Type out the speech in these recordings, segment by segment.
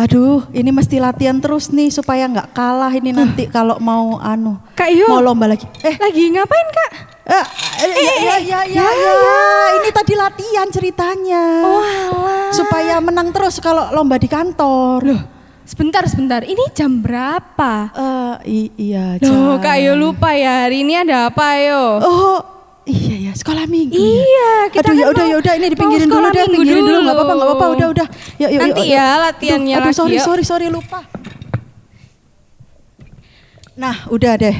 Aduh, ini mesti latihan terus nih supaya nggak kalah ini nanti kalau mau Kak Yo, mau lomba lagi. lagi ngapain Kak? Ya, ini tadi latihan ceritanya. Oh alah. Supaya menang terus kalau lomba di kantor. Loh, sebentar, ini jam berapa? Iya. Loh Kak Yo lupa ya, hari ini ada apa yo? Oh, iya ya, sekolah minggu. Iya, kita aduh kan ya udah ini dipinggirin dulu deh, pinggirin dulu nggak apa-apa, udah. Yuk. Nanti ya latihannya aduh, lagi. sorry lupa. Nah, udah deh.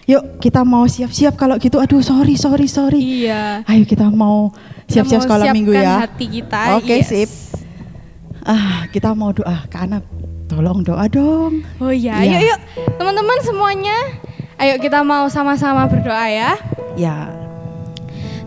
Yuk kita mau siap-siap kalau gitu. Aduh, sorry. Iya. Ayo kita mau siap-siap sekolah minggu ya. Hati kita. Oke, yes. sip. Kita mau doa ke anak. Tolong doa dong. Oh iya, Iya. yuk teman-teman semuanya. Ayo kita mau sama-sama berdoa ya. Ya.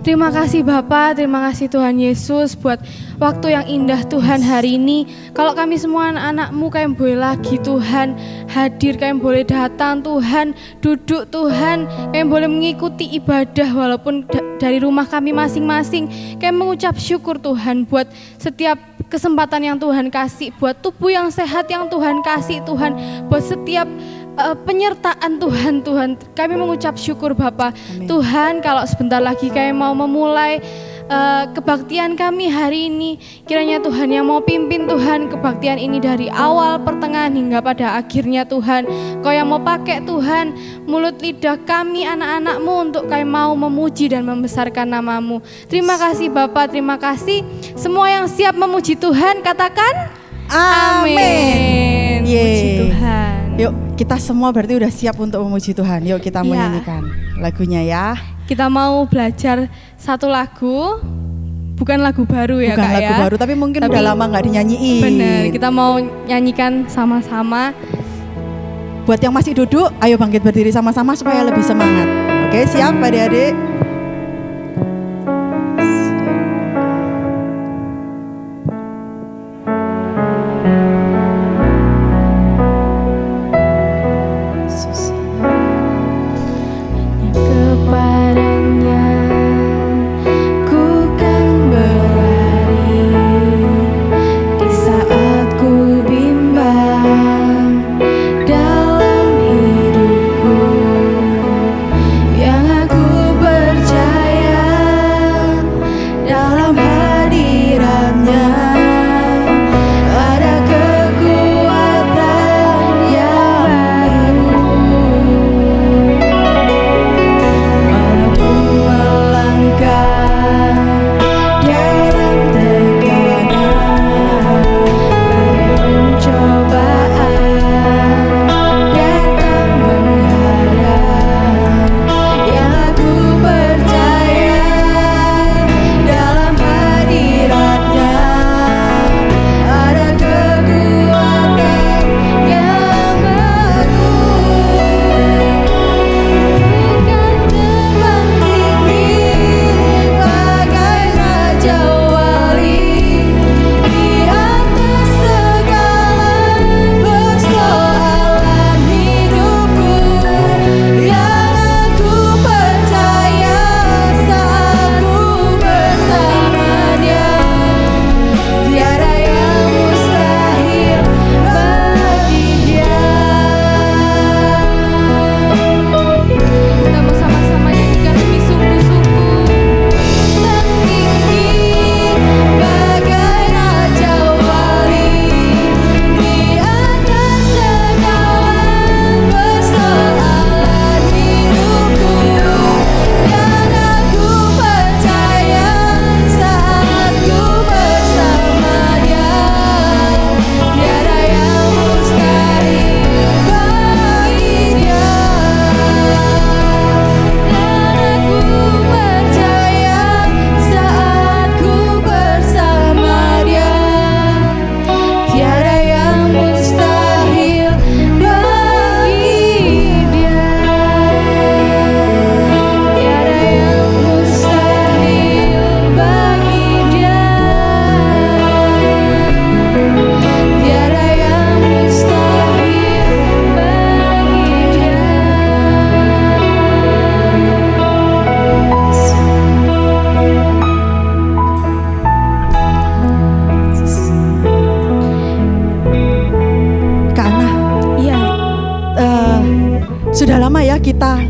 Terima kasih Bapak, terima kasih Tuhan Yesus buat waktu yang indah Tuhan hari ini. Kalau kami semua anak-anak-Mu kami boleh lagi Tuhan hadir, kami boleh datang Tuhan, duduk Tuhan, kami boleh mengikuti ibadah walaupun dari rumah kami masing-masing. Kami mengucap syukur Tuhan buat setiap kesempatan yang Tuhan kasih, buat tubuh yang sehat yang Tuhan kasih Tuhan, buat setiap penyertaan Tuhan. Kami mengucap syukur Bapa. Tuhan, kalau sebentar lagi kami mau memulai kebaktian kami hari ini, kiranya Tuhan yang mau pimpin Tuhan kebaktian ini dari awal, pertengahan hingga pada akhirnya Tuhan. Kau yang mau pakai Tuhan mulut lidah kami anak-anak-Mu untuk kami mau memuji dan membesarkan nama-Mu. Terima kasih Bapa, terima kasih. Semua yang siap memuji Tuhan katakan amin. Puji Tuhan. Yuk kita semua berarti udah siap untuk memuji Tuhan. Yuk kita mau nyanyikan lagunya ya. Kita mau belajar satu lagu, bukan lagu baru ya bukan Kak lagu ya. baru tapi mungkin udah lama gak dinyanyiin. Bener, kita mau nyanyikan sama-sama. Buat yang masih duduk, ayo bangkit berdiri sama-sama supaya lebih semangat. Oke, siap adik-adik? Dalam hidupku yang aku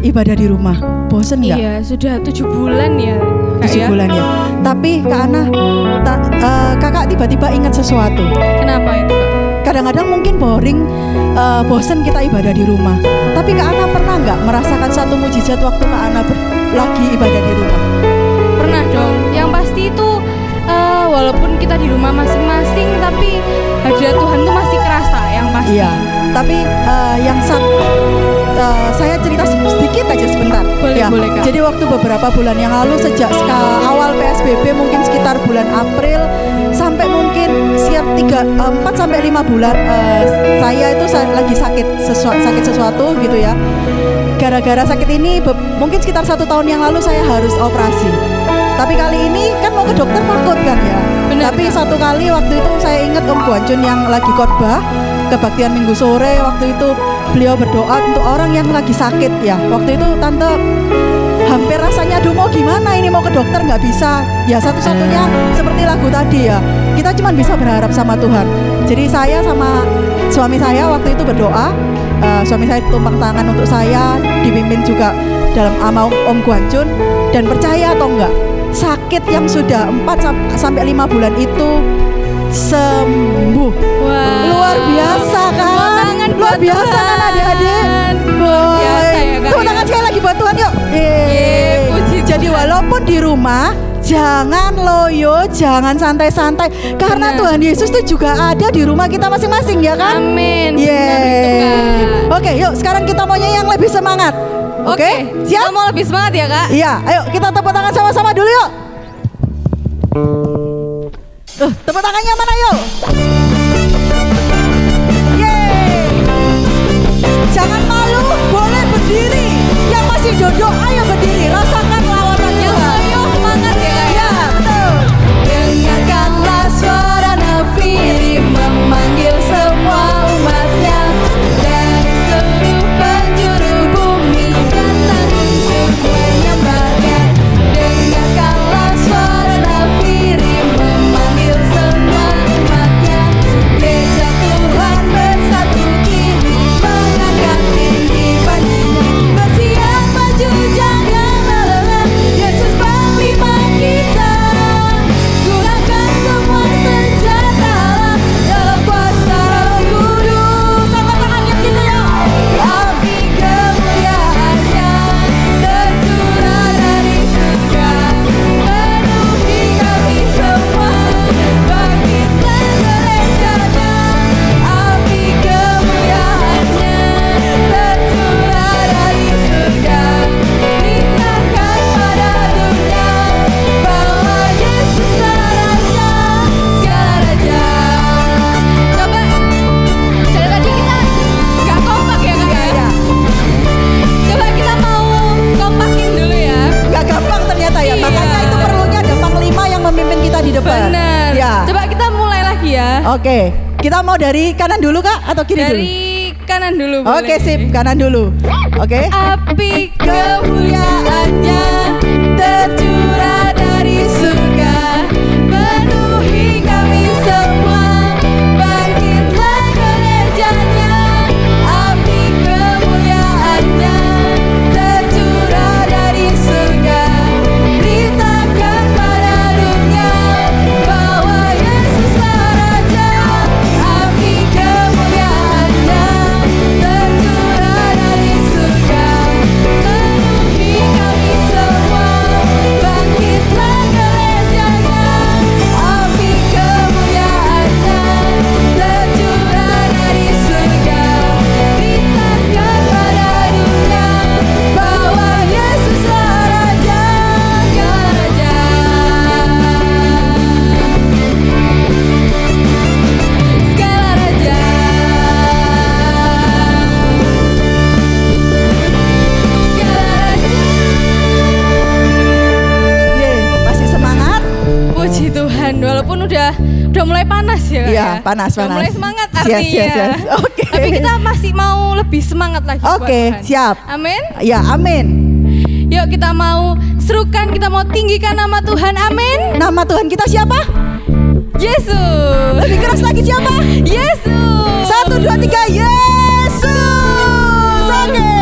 ibadah di rumah? Bosen nggak? Iya, sudah 7 bulan ya. Kak, 7 ya? bulan ya. Tapi Kak Ana, kakak tiba-tiba ingat sesuatu. Kenapa itu, Kak? Kadang-kadang mungkin boring, bosen kita ibadah di rumah. Tapi Kak Ana pernah nggak merasakan satu mujizat waktu Kak Ana lagi ibadah di rumah? Pernah dong. Yang pasti itu walaupun kita di rumah masing-masing, tapi hadirat Tuhan tuh masih kerasa yang pasti. Iya. Tapi saya cerita sedikit aja sebentar. Boleh, ya. boleh, Kak. Jadi waktu beberapa bulan yang lalu sejak awal PSBB mungkin sekitar bulan April sampai mungkin siap 4 sampai 5 bulan saya itu lagi sakit sesuatu gitu ya. Gara-gara sakit ini mungkin sekitar 1 tahun yang lalu saya harus operasi. Tapi kali ini kan mau ke dokter takut kan ya. Benar, Tapi Kak. satu kali waktu itu saya ingat Om Guancun yang lagi khotbah kebaktian Minggu sore, waktu itu beliau berdoa untuk orang yang lagi sakit ya. Waktu itu tante hampir rasanya aduh mau gimana ini, mau ke dokter nggak bisa. Ya satu-satunya seperti lagu tadi ya, kita cuma bisa berharap sama Tuhan. Jadi saya sama suami saya waktu itu berdoa, suami saya tumpang tangan untuk saya, dipimpin juga dalam ama Om Guancun. Dan percaya atau enggak, sakit yang sudah 4 sampai 5 bulan itu sembuh. Wah. Luar biasa kan? Luar biasa kan adik-adik? Luar biasa ya, Kak, Tepuk ya. tangan sekali lagi buat Tuhan yuk. Puji Jadi Tuhan. walaupun di rumah jangan loyo, jangan santai-santai, karena Benar. Tuhan Yesus itu juga ada di rumah kita masing-masing ya kan? Amin. Benar itu, Yeay. Kak. Oke, yuk sekarang kita maunya yang lebih semangat. Oke, Kita siap? mau lebih semangat ya, Kak? Iya, ayo kita tepuk tangan sama-sama dulu yuk. Tepuk tangannya mana yuk? Yeay. Jangan malu, boleh berdiri. Yang masih jodoh, ayo berdiri. Rasakan lawatan Tuhan. Ayo semangat ya, Kak? Ya, betul. Dengarkanlah suara nafiri memanggil semua umatnya dari seluruh penjuru bumi datang untuk menyembahnya. Dengarkanlah suara nafiri memanggil semua umatnya. Gereja Tuhan bersatu kini mengangkat tinggi bajunya. Bersiap maju jangan lelah, Yesus panglima kita. Gunakan semua senjata dalam kuasa Roh Kudus. Angkat tangannya kita ya. Api kemuliaannya tercurah dari surga, penuhi kami semua. Bangkitlah gerejanya. Api kemuliaannya tercurah dari surga, beritakan pada dunia bahwa Yesuslah Raja segala raja. Coba dari tadi kita nggak kompak ya, Kak? Ya, Coba kita mau kompakin dulu ya. gak gampang ternyata ya. Iya. Makanya itu perlunya ada panglima yang memimpin kita di depan. Benar. Ya. Coba kita mulai lagi ya. Oke, kita mau dari kanan dulu Kak atau kiri dulu? Dari kanan dulu. Oke, boleh. sip, kanan dulu. Oke. Api Kemuliaannya tercurah dari surga, penuhi kami semua. Bangkitlah gerejanya. Api kemuliaannya tercurah dari surga, beritakan pada dunia bahwa Yesuslah Raja. Api kemuliaannya tercurah dari surga, penuhi kami semua. Bangkitlah gerejanya. Api kemuliaannya tercurah dari surga, beritakan pada dunia bahwa Yesuslah Raja segala raja. Segala raja. Masih semangat? Puji Tuhan, walaupun udah mulai panas ya, Kak, Iya, ya. panas. Udah mulai semangat Yes, artinya. yes, yes. Oke. Tapi kita masih mau lebih semangat lagi buat Oke, Tuhan. siap. Amin. Ya, amin. Yuk kita mau serukan, kita mau tinggikan nama Tuhan. Amin. Nama Tuhan kita siapa? Yesus. Lebih keras lagi siapa? Yesus. 1, 2, 3, Yesus. Oke.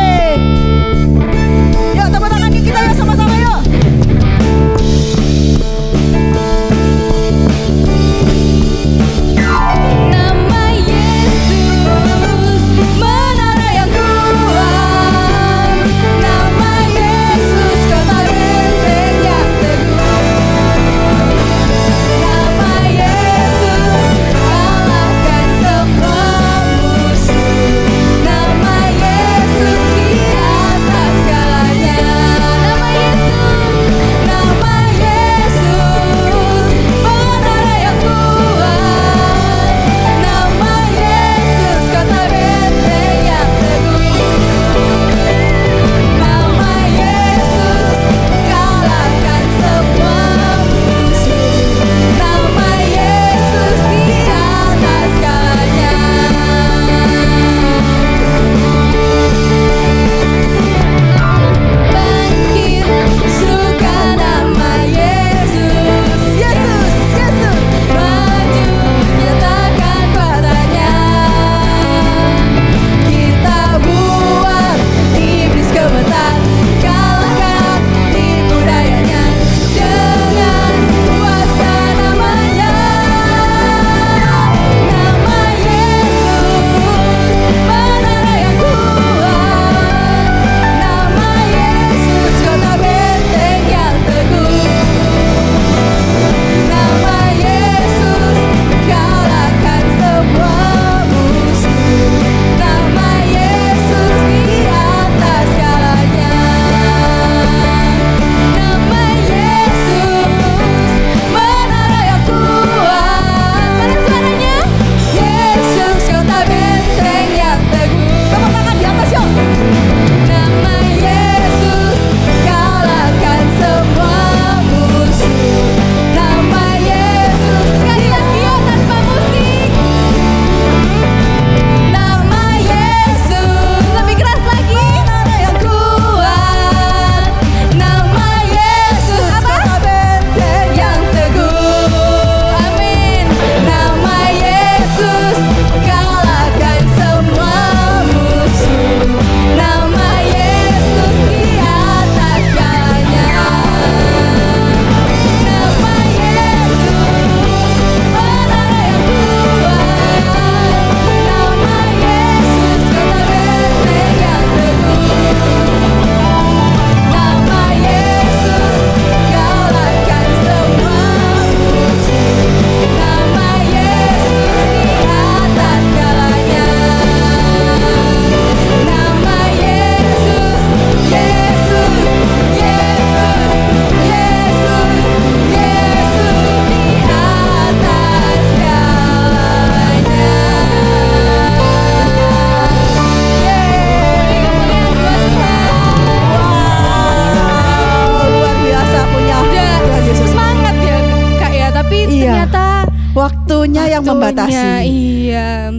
yang membatasi. Iya.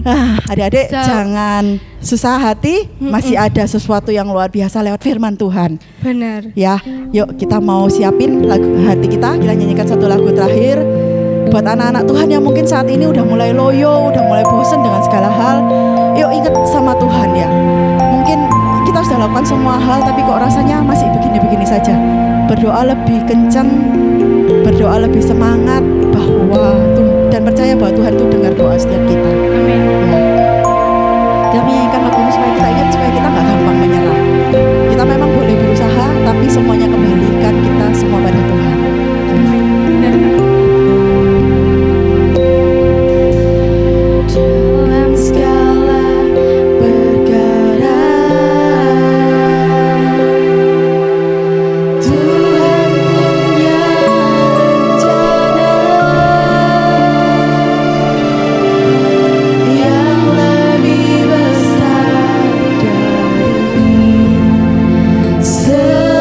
Adik-adik jangan susah hati, masih ada sesuatu yang luar biasa lewat firman Tuhan. Benar. Ya, yuk kita mau siapin lagu hati kita nyanyikan satu lagu terakhir buat anak-anak Tuhan yang mungkin saat ini udah mulai loyo, udah mulai bosan dengan segala hal. Yuk ingat sama Tuhan ya. Mungkin kita sudah lakukan semua hal tapi kok rasanya masih begini-begini saja. Berdoa lebih kencang, berdoa lebih semangat bahwa dan percaya bahwa Tuhan itu dengar doa setiap kita. Amin. Ya. Kita menyanyikan lagu ini supaya kita ingat, supaya kita nggak gampang menyerah. Kita memang boleh berusaha, tapi semuanya kembalikan kita semua pada Tuhan. Benar. Dalam segala perkara Tuhan punya rencana yang lebih besar dari semua.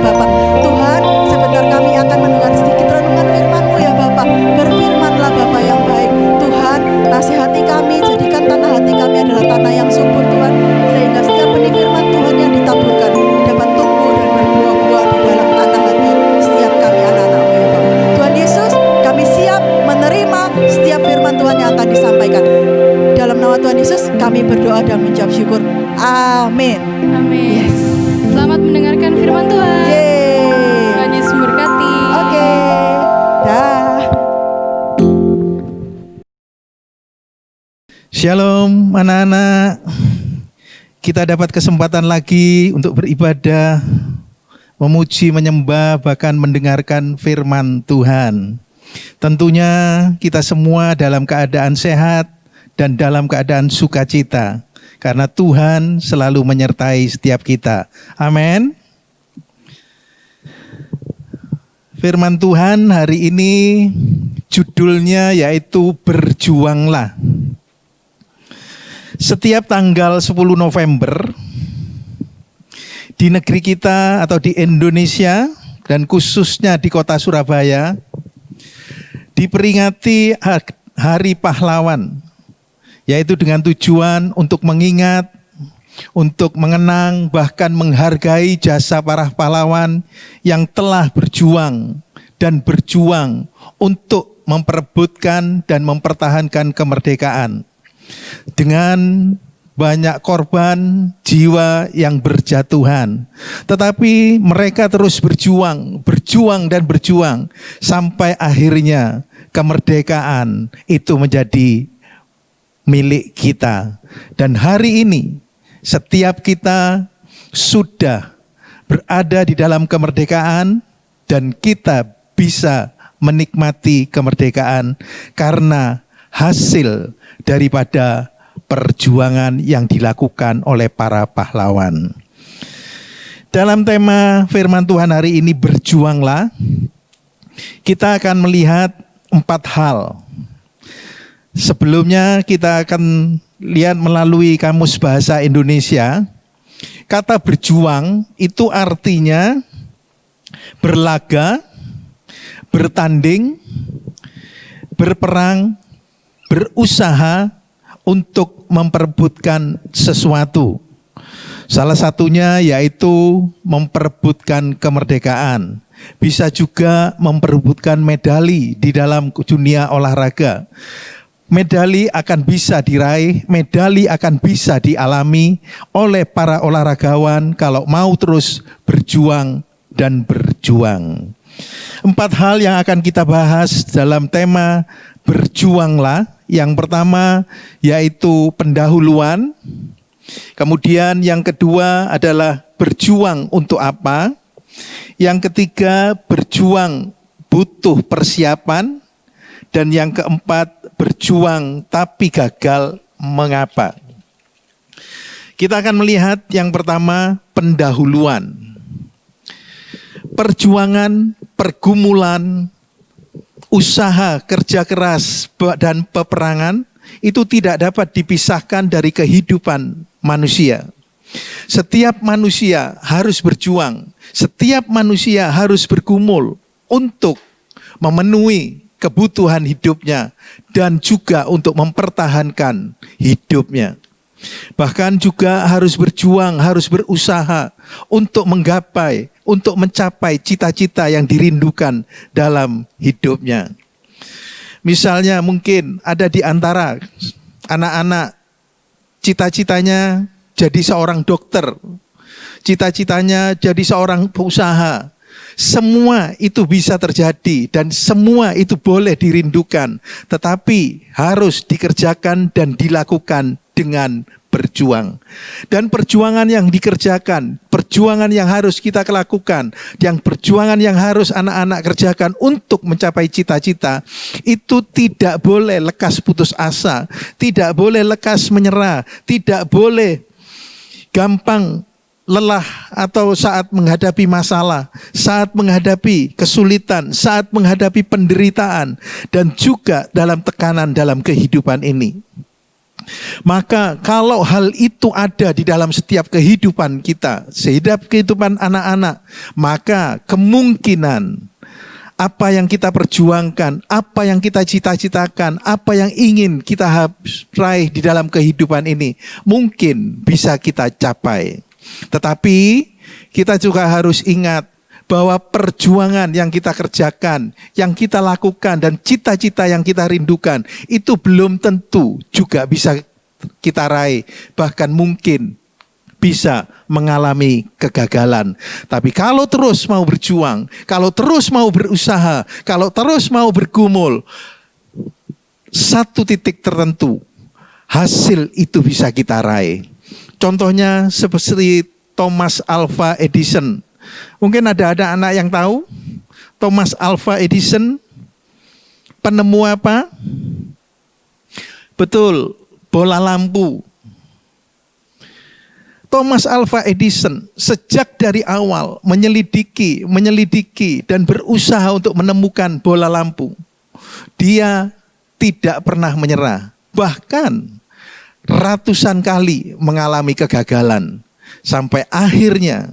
Bapak. Tuhan, sebentar kami akan mendengar sedikit renungan firman-Mu ya Bapak. Berfirmanlah Bapak yang baik. Tuhan, nasihati kami, jadikan tanah hati kami adalah tanah yang subur Tuhan, sehingga setiap benih firman Tuhan yang ditaburkan dapat tumbuh dan berbuah-buah di dalam tanah hati setiap kami anak-anak-Mu ya Bapak. Tuhan Yesus, kami siap menerima setiap firman Tuhan yang akan disampaikan. Dalam nama Tuhan Yesus kami berdoa dan mengucap syukur. Amin. Amin. Yes. Selamat mendengarkan firman Tuhan. Yeay. Tuhan Yesus memberkati. Oke. Dah. Shalom anak-anak. Kita dapat kesempatan lagi untuk beribadah, memuji, menyembah, bahkan mendengarkan firman Tuhan. Tentunya kita semua dalam keadaan sehat dan dalam keadaan sukacita, karena Tuhan selalu menyertai setiap kita. Amin. Firman Tuhan hari ini judulnya yaitu berjuanglah. Setiap tanggal 10 November di negeri kita atau di Indonesia dan khususnya di kota Surabaya diperingati Hari Pahlawan, yaitu dengan tujuan untuk mengingat, untuk mengenang, bahkan menghargai jasa para pahlawan yang telah berjuang dan berjuang untuk memperebutkan dan mempertahankan kemerdekaan. Dengan banyak korban jiwa yang berjatuhan, tetapi mereka terus berjuang dan berjuang sampai akhirnya kemerdekaan itu menjadi milik kita. Dan hari ini setiap kita sudah berada di dalam kemerdekaan dan kita bisa menikmati kemerdekaan karena hasil daripada perjuangan yang dilakukan oleh para pahlawan. Dalam tema firman Tuhan hari ini, berjuanglah, kita akan melihat 4 hal. Sebelumnya kita akan lihat melalui Kamus Bahasa Indonesia, kata berjuang itu artinya berlaga, bertanding, berperang, berusaha untuk memperebutkan sesuatu. Salah satunya yaitu memperebutkan kemerdekaan. Bisa juga memperebutkan medali di dalam dunia olahraga. Medali akan bisa diraih, medali akan bisa dialami oleh para olahragawan kalau mau terus berjuang dan berjuang. 4 hal yang akan kita bahas dalam tema berjuanglah. Yang pertama yaitu pendahuluan. Kemudian yang kedua adalah berjuang untuk apa. Yang ketiga berjuang butuh persiapan. Dan yang keempat berjuang tapi gagal mengapa. Kita akan melihat yang pertama pendahuluan. Perjuangan, pergumulan, usaha, kerja keras, dan peperangan itu tidak dapat dipisahkan dari kehidupan manusia. Setiap manusia harus berjuang, setiap manusia harus bergumul untuk memenuhi kebutuhan hidupnya dan juga untuk mempertahankan hidupnya. Bahkan juga harus berjuang, harus berusaha untuk menggapai, untuk mencapai cita-cita yang dirindukan dalam hidupnya. Misalnya mungkin ada di antara anak-anak cita-citanya jadi seorang dokter, cita-citanya jadi seorang pengusaha. Semua itu bisa terjadi dan semua itu boleh dirindukan, tetapi harus dikerjakan dan dilakukan dengan berjuang. Dan perjuangan yang dikerjakan, perjuangan yang harus kita lakukan, yang perjuangan yang harus anak-anak kerjakan untuk mencapai cita-cita, itu tidak boleh lekas putus asa, tidak boleh lekas menyerah, tidak boleh gampang lelah atau saat menghadapi masalah, saat menghadapi kesulitan, saat menghadapi penderitaan, dan juga dalam tekanan dalam kehidupan ini. Maka kalau hal itu ada di dalam setiap kehidupan kita, setiap kehidupan anak-anak, maka kemungkinan apa yang kita perjuangkan, apa yang kita cita-citakan, apa yang ingin kita raih di dalam kehidupan ini, mungkin bisa kita capai. Tetapi kita juga harus ingat bahwa perjuangan yang kita kerjakan, yang kita lakukan, dan cita-cita yang kita rindukan, itu belum tentu juga bisa kita raih. Bahkan mungkin bisa mengalami kegagalan. Tapi kalau terus mau berjuang, kalau terus mau berusaha, kalau terus mau bergumul, satu titik tertentu, hasil itu bisa kita raih. Contohnya seperti Thomas Alva Edison. Mungkin ada anak yang tahu Thomas Alva Edison penemu apa? Betul, bola lampu. Thomas Alva Edison sejak dari awal menyelidiki dan berusaha untuk menemukan bola lampu. Dia tidak pernah menyerah. Bahkan ratusan kali mengalami kegagalan. Sampai akhirnya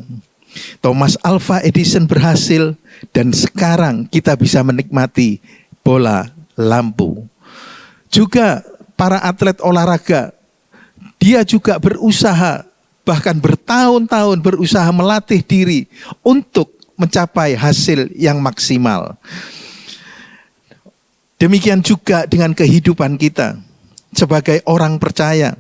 Thomas Alva Edison berhasil dan sekarang kita bisa menikmati bola lampu. Juga para atlet olahraga, dia juga berusaha, bahkan bertahun-tahun berusaha melatih diri untuk mencapai hasil yang maksimal. Demikian juga dengan kehidupan kita sebagai orang percaya.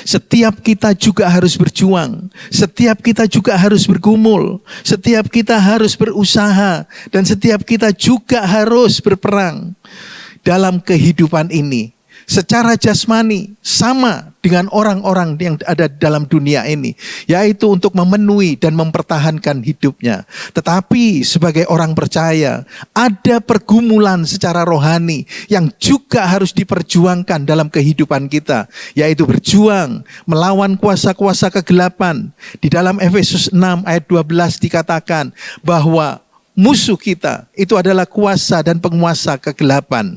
Setiap kita juga harus berjuang, setiap kita juga harus bergumul, setiap kita harus berusaha, dan setiap kita juga harus berperang dalam kehidupan ini. Secara jasmani sama dengan orang-orang yang ada dalam dunia ini, yaitu untuk memenuhi dan mempertahankan hidupnya. Tetapi sebagai orang percaya, ada pergumulan secara rohani yang juga harus diperjuangkan dalam kehidupan kita, yaitu berjuang melawan kuasa-kuasa kegelapan. Di dalam Efesus 6 ayat 12 dikatakan bahwa musuh kita itu adalah kuasa dan penguasa kegelapan.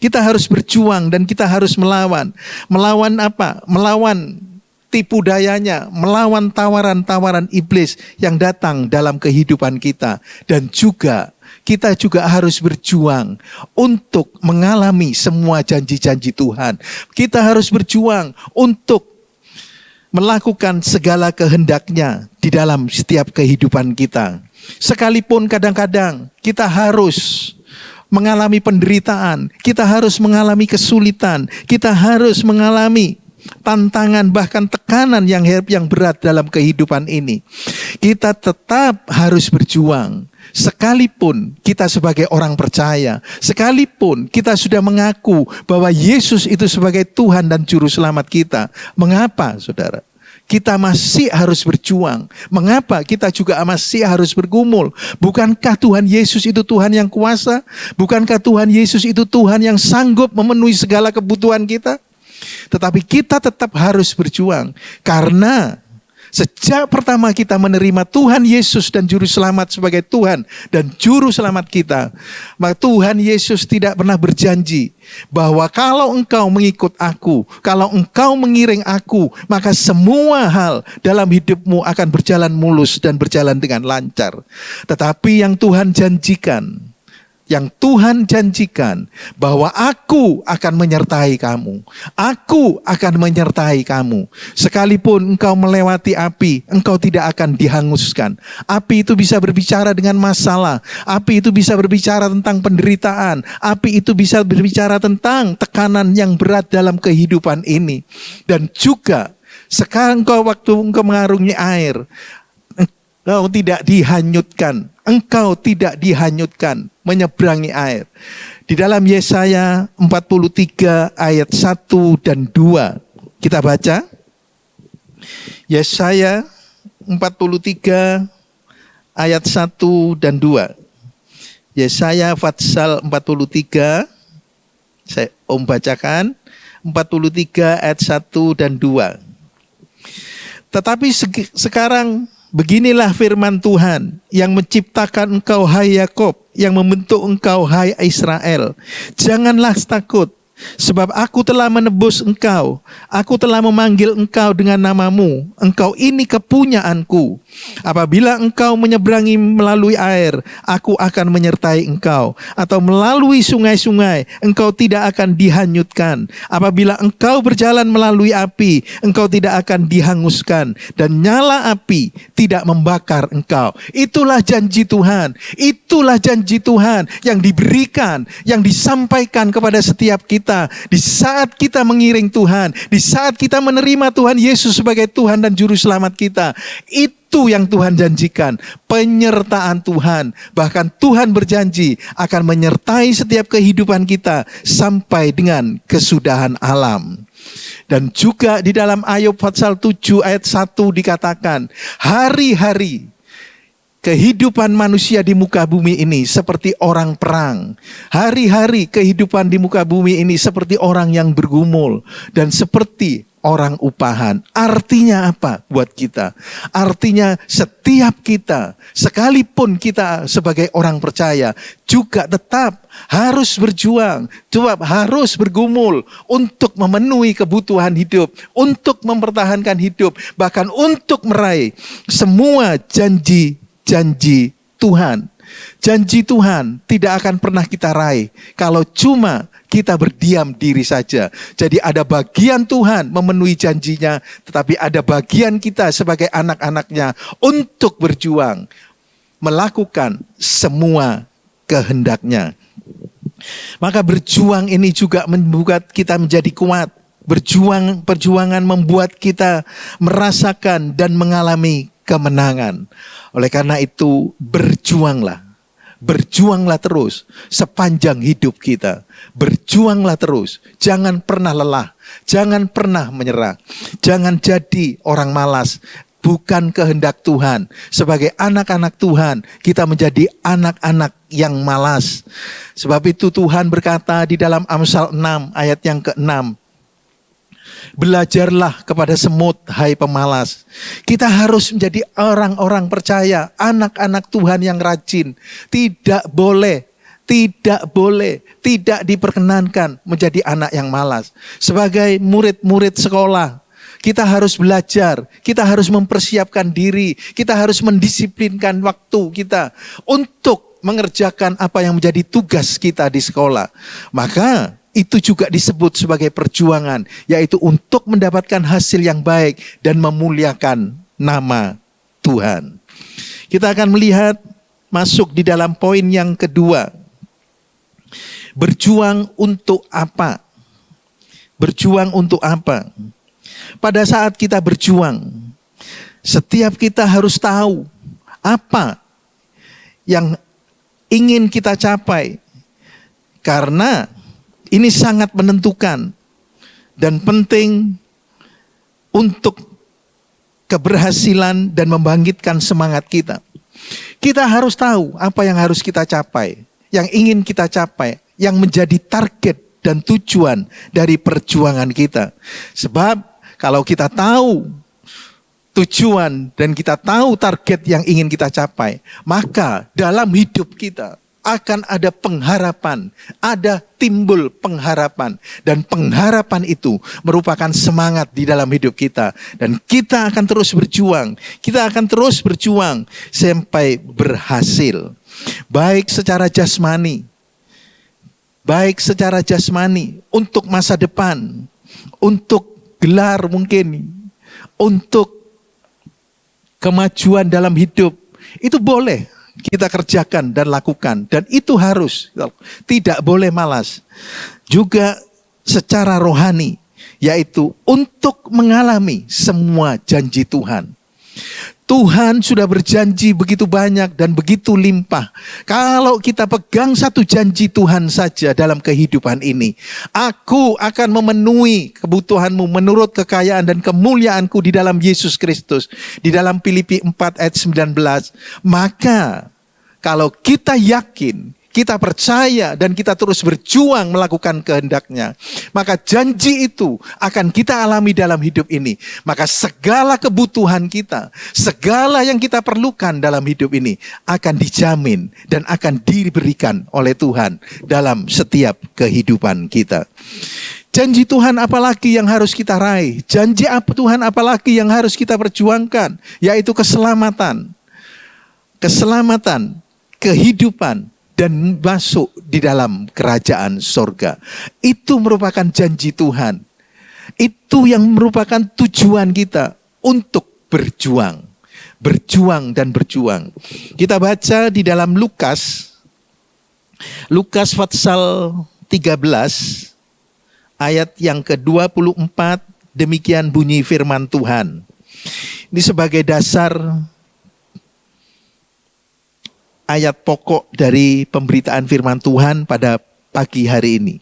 Kita harus berjuang dan kita harus melawan. Melawan apa? Melawan tipu dayanya, melawan tawaran-tawaran iblis yang datang dalam kehidupan kita. Dan juga kita juga harus berjuang untuk mengalami semua janji-janji Tuhan. Kita harus berjuang untuk melakukan segala kehendaknya di dalam setiap kehidupan kita. Sekalipun kadang-kadang kita harus mengalami penderitaan, kita harus mengalami kesulitan, kita harus mengalami tantangan bahkan tekanan yang berat dalam kehidupan ini. Kita tetap harus berjuang. Sekalipun kita sebagai orang percaya, sekalipun kita sudah mengaku bahwa Yesus itu sebagai Tuhan dan Juru Selamat kita. Mengapa, saudara? Kita masih harus berjuang. Mengapa kita juga masih harus bergumul? Bukankah Tuhan Yesus itu Tuhan yang kuasa? Bukankah Tuhan Yesus itu Tuhan yang sanggup memenuhi segala kebutuhan kita? Tetapi kita tetap harus berjuang. Karena sejak pertama kita menerima Tuhan Yesus dan Juru Selamat sebagai Tuhan dan Juru Selamat kita, maka Tuhan Yesus tidak pernah berjanji bahwa kalau engkau mengikut aku, kalau engkau mengiring aku, maka semua hal dalam hidupmu akan berjalan mulus dan berjalan dengan lancar. Tetapi yang Tuhan janjikan bahwa aku akan menyertai kamu. Aku akan menyertai kamu. Sekalipun engkau melewati api, engkau tidak akan dihanguskan. Api itu bisa berbicara dengan masalah. Api itu bisa berbicara tentang penderitaan. Api itu bisa berbicara tentang tekanan yang berat dalam kehidupan ini. Dan juga sekarang waktu engkau mengarungi air, engkau tidak dihanyutkan. Engkau tidak dihanyutkan menyeberangi air. Di dalam Yesaya 43 ayat 1 dan 2. Kita baca. Yesaya 43 ayat 1 dan 2. Yesaya pasal 43. Saya bacakan. 43 ayat 1 dan 2. Tetapi sekarang beginilah firman Tuhan yang menciptakan engkau hai Yakob, yang membentuk engkau hai Israel. Janganlah takut, Sebab aku telah menebus engkau, aku telah memanggil engkau dengan namamu, engkau ini kepunyaanku. Apabila engkau menyeberangi melalui air, aku akan menyertai engkau. Atau melalui sungai-sungai, engkau tidak akan dihanyutkan. Apabila engkau berjalan melalui api, engkau tidak akan dihanguskan. Dan nyala api tidak membakar engkau. Itulah janji Tuhan, itulah janji Tuhan yang diberikan, yang disampaikan kepada setiap kita. Di saat kita mengiring Tuhan, di saat kita menerima Tuhan Yesus sebagai Tuhan dan Juru Selamat kita, itu yang Tuhan janjikan, penyertaan Tuhan. Bahkan Tuhan berjanji akan menyertai setiap kehidupan kita sampai dengan kesudahan alam. Dan juga di dalam Ayub pasal 7 ayat 1 dikatakan, hari-hari kehidupan manusia di muka bumi ini seperti orang perang. Hari-hari kehidupan di muka bumi ini seperti orang yang bergumul dan seperti orang upahan. Artinya apa buat kita? Artinya setiap kita, sekalipun kita sebagai orang percaya, juga tetap harus berjuang, harus bergumul untuk memenuhi kebutuhan hidup, untuk mempertahankan hidup, bahkan untuk meraih semua janji Tuhan. Janji Tuhan tidak akan pernah kita raih kalau cuma kita berdiam diri saja. Jadi ada bagian Tuhan memenuhi janjinya, tetapi ada bagian kita sebagai anak-anaknya untuk berjuang, melakukan semua kehendaknya. Maka berjuang ini juga membuat kita menjadi kuat. Perjuangan membuat kita merasakan dan mengalami kemenangan. Oleh karena itu berjuanglah terus sepanjang hidup kita. Berjuanglah terus, jangan pernah lelah, jangan pernah menyerah. Jangan jadi orang malas. Bukan kehendak Tuhan. Sebagai anak-anak Tuhan, kita menjadi anak-anak yang malas. Sebab itu Tuhan berkata di dalam Amsal 6 ayat yang ke-6, belajarlah kepada semut, hai pemalas. Kita harus menjadi orang-orang percaya, anak-anak Tuhan yang rajin. Tidak boleh, tidak diperkenankan menjadi anak yang malas. Sebagai murid-murid sekolah, kita harus belajar, kita harus mempersiapkan diri, kita harus mendisiplinkan waktu kita untuk mengerjakan apa yang menjadi tugas kita di sekolah. Maka itu juga disebut sebagai perjuangan, yaitu untuk mendapatkan hasil yang baik dan memuliakan nama Tuhan. Kita akan melihat masuk di dalam poin yang kedua. Berjuang untuk apa? Berjuang untuk apa? Pada saat kita berjuang, setiap kita harus tahu apa yang ingin kita capai. Karena ini sangat menentukan dan penting untuk keberhasilan dan membangkitkan semangat kita. Kita harus tahu apa yang harus kita capai, yang ingin kita capai, yang menjadi target dan tujuan dari perjuangan kita. Sebab kalau kita tahu tujuan dan kita tahu target yang ingin kita capai, maka dalam hidup kita akan ada pengharapan, ada timbul pengharapan. Dan pengharapan itu merupakan semangat di dalam hidup kita. Dan kita akan terus berjuang, sampai berhasil. Baik secara jasmani, untuk masa depan, untuk gelar mungkin, untuk kemajuan dalam hidup, itu boleh kita kerjakan dan lakukan, dan itu harus, tidak boleh malas. Juga secara rohani, yaitu untuk mengalami semua janji Tuhan. Tuhan sudah berjanji begitu banyak dan begitu limpah. Kalau kita pegang satu janji Tuhan saja dalam kehidupan ini, aku akan memenuhi kebutuhanmu menurut kekayaan dan kemuliaanku di dalam Yesus Kristus. Di dalam Filipi 4 ayat 19. Maka kalau kita yakin, kita percaya dan kita terus berjuang melakukan kehendak-Nya, maka janji itu akan kita alami dalam hidup ini. Maka segala kebutuhan kita, segala yang kita perlukan dalam hidup ini akan dijamin dan akan diberikan oleh Tuhan dalam setiap kehidupan kita. Janji Tuhan apalagi yang harus kita raih? Janji Tuhan apalagi yang harus kita perjuangkan? Yaitu keselamatan. Keselamatan, kehidupan, dan masuk di dalam kerajaan sorga. Itu merupakan janji Tuhan. Itu yang merupakan tujuan kita untuk berjuang. Berjuang dan berjuang. Kita baca di dalam Lukas pasal 13 ayat yang ke-24, demikian bunyi firman Tuhan. Ini sebagai dasar ayat pokok dari pemberitaan firman Tuhan pada pagi hari ini.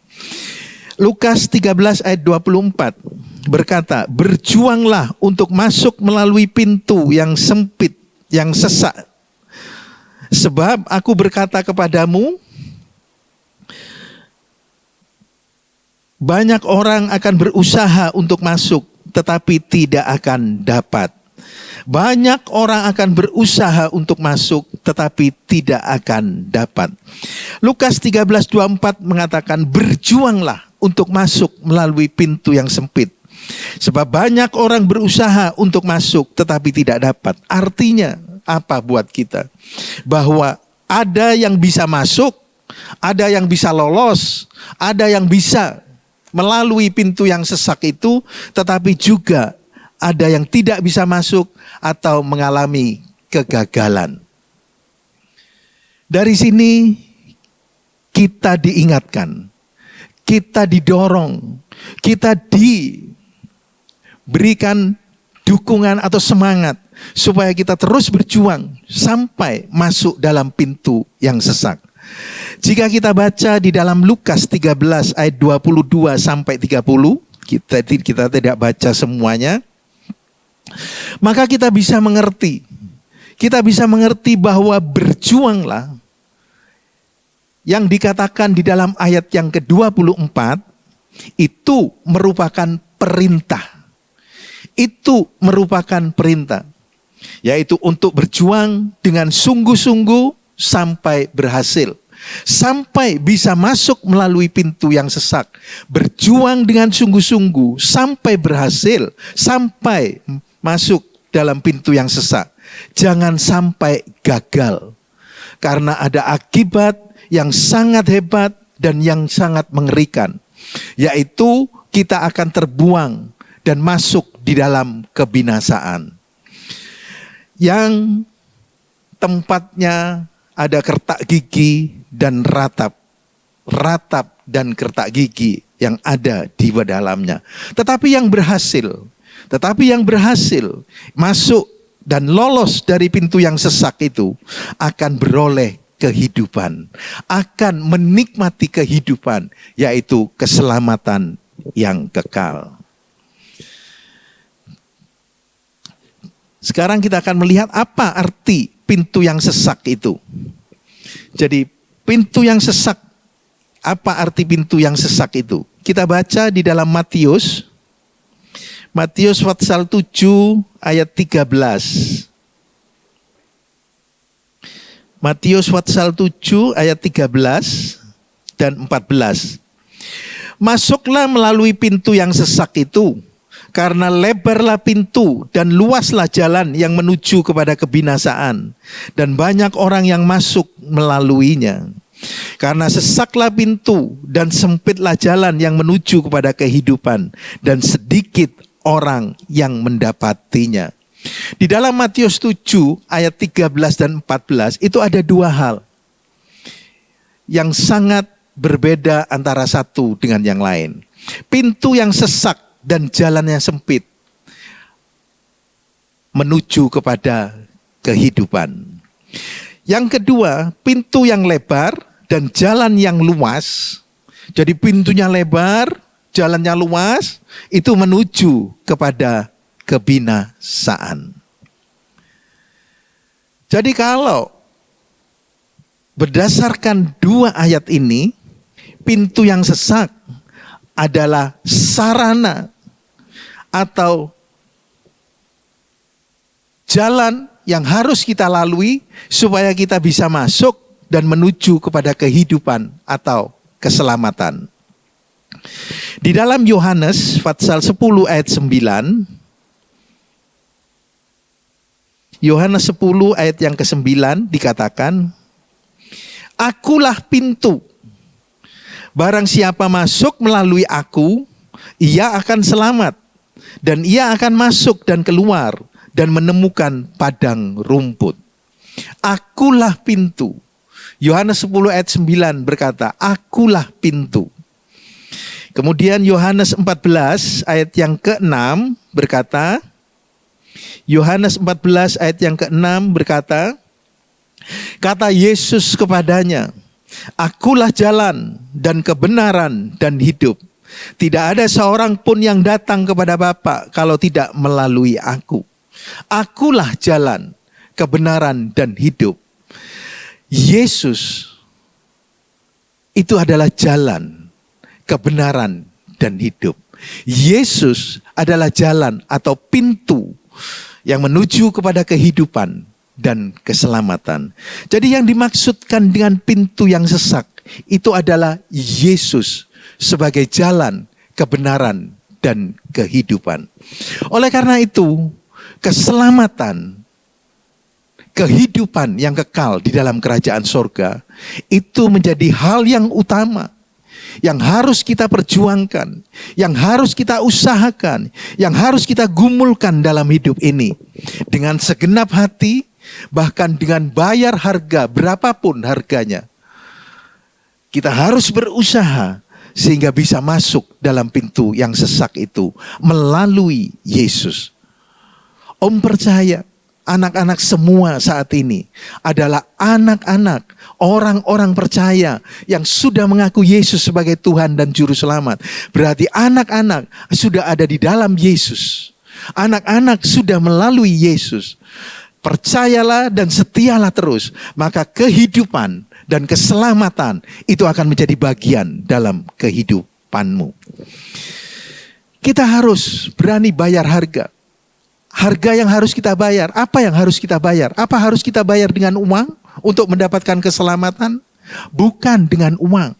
Lukas 13 ayat 24 berkata, berjuanglah untuk masuk melalui pintu yang sempit, yang sesak. Sebab aku berkata kepadamu, banyak orang akan berusaha untuk masuk, tetapi tidak akan dapat. Banyak orang akan berusaha untuk masuk, tetapi tidak akan dapat. Lukas 13:24 mengatakan, berjuanglah untuk masuk melalui pintu yang sempit. Sebab banyak orang berusaha untuk masuk, tetapi tidak dapat. Artinya apa buat kita? Bahwa ada yang bisa masuk, ada yang bisa lolos, ada yang bisa melalui pintu yang sesak itu, tetapi juga ada yang tidak bisa masuk atau mengalami kegagalan. Dari sini kita diingatkan, kita didorong, kita diberikan dukungan atau semangat supaya kita terus berjuang sampai masuk dalam pintu yang sesak. Jika kita baca di dalam Lukas 13 ayat 22 sampai 30, kita tidak baca semuanya, maka kita bisa mengerti. Kita bisa mengerti bahwa berjuanglah yang dikatakan di dalam ayat yang ke-24 itu merupakan perintah. Itu merupakan perintah, yaitu untuk berjuang dengan sungguh-sungguh sampai berhasil. Sampai bisa masuk melalui pintu yang sesak. Berjuang dengan sungguh-sungguh sampai berhasil. Sampai masuk dalam pintu yang sesak. Jangan sampai gagal. Karena ada akibat yang sangat hebat dan yang sangat mengerikan. Yaitu kita akan terbuang dan masuk di dalam kebinasaan. Yang tempatnya ada kertak gigi dan ratap. Ratap dan kertak gigi yang ada di dalamnya. Tetapi yang berhasil masuk dan lolos dari pintu yang sesak itu akan beroleh kehidupan. Akan menikmati kehidupan, yaitu keselamatan yang kekal. Sekarang kita akan melihat apa arti pintu yang sesak itu. Jadi pintu yang sesak, apa arti pintu yang sesak itu? Kita baca di dalam Matius pasal 7 ayat 13. Matius pasal 7 ayat 13 dan 14. Masuklah melalui pintu yang sesak itu, karena lebarlah pintu dan luaslah jalan yang menuju kepada kebinasaan, dan banyak orang yang masuk melaluinya. Karena sesaklah pintu dan sempitlah jalan yang menuju kepada kehidupan, dan sedikit orang yang mendapatinya. Di dalam Matius 7 ayat 13 dan 14 itu ada dua hal yang sangat berbeda antara satu dengan yang lain. Pintu yang sesak dan jalan yang sempit menuju kepada kehidupan. Yang kedua, pintu yang lebar dan jalan yang luas. Jadi pintunya lebar, jalannya luas, itu menuju kepada kebinasaan. Jadi kalau berdasarkan 2 ayat ini, pintu yang sesak adalah sarana atau jalan yang harus kita lalui supaya kita bisa masuk dan menuju kepada kehidupan atau keselamatan. Di dalam Yohanes pasal 10 ayat 9, Yohanes 10 ayat yang ke-9 dikatakan, "Akulah pintu. Barang siapa masuk melalui aku, ia akan selamat, dan ia akan masuk dan keluar dan menemukan padang rumput." Akulah pintu. Yohanes 10 ayat 9 berkata, akulah pintu. Kemudian Yohanes 14 ayat yang ke-6 berkata, Yohanes 14 ayat yang ke-6 berkata, kata Yesus kepadanya, akulah jalan dan kebenaran dan hidup. Tidak ada seorang pun yang datang kepada Bapa kalau tidak melalui aku. Akulah jalan, kebenaran dan hidup. Yesus itu adalah jalan, kebenaran dan hidup. Yesus adalah jalan atau pintu yang menuju kepada kehidupan dan keselamatan. Jadi yang dimaksudkan dengan pintu yang sesak itu adalah Yesus sebagai jalan, kebenaran dan kehidupan. Oleh karena itu, keselamatan, kehidupan yang kekal di dalam kerajaan sorga itu menjadi hal yang utama, yang harus kita perjuangkan, yang harus kita usahakan, yang harus kita gumulkan dalam hidup ini. Dengan segenap hati, bahkan dengan bayar harga berapapun harganya. Kita harus berusaha sehingga bisa masuk dalam pintu yang sesak itu melalui Yesus. Om percaya anak-anak semua saat ini adalah anak-anak, orang-orang percaya yang sudah mengaku Yesus sebagai Tuhan dan Juru Selamat. Berarti anak-anak sudah ada di dalam Yesus. Anak-anak sudah melalui Yesus. Percayalah dan setialah terus, maka kehidupan dan keselamatan itu akan menjadi bagian dalam kehidupanmu. Kita harus berani bayar harga. Harga yang harus kita bayar, apa yang harus kita bayar? Apa harus kita bayar dengan uang untuk mendapatkan keselamatan? Bukan dengan uang,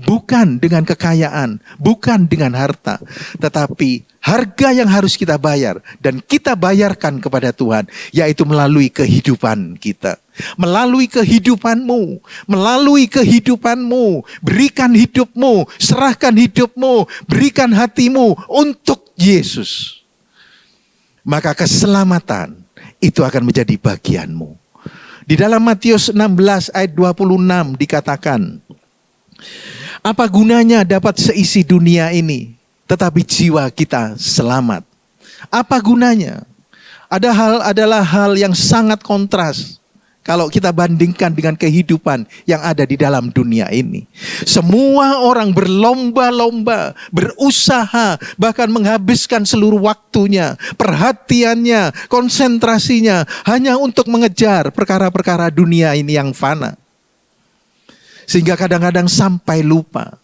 bukan dengan kekayaan, bukan dengan harta. Tetapi harga yang harus kita bayar dan kita bayarkan kepada Tuhan, yaitu melalui kehidupan kita. Melalui kehidupanmu, berikan hidupmu, serahkan hidupmu, berikan hatimu untuk Yesus. Maka keselamatan itu akan menjadi bagianmu. Di dalam Matius 16 ayat 26 dikatakan, apa gunanya dapat seisi dunia ini, tetapi jiwa kita selamat? Apa gunanya? Adalah hal yang sangat kontras kalau kita bandingkan dengan kehidupan yang ada di dalam dunia ini. Semua orang berlomba-lomba, berusaha, bahkan menghabiskan seluruh waktunya, perhatiannya, konsentrasinya, hanya untuk mengejar perkara-perkara dunia ini yang fana. Sehingga kadang-kadang sampai lupa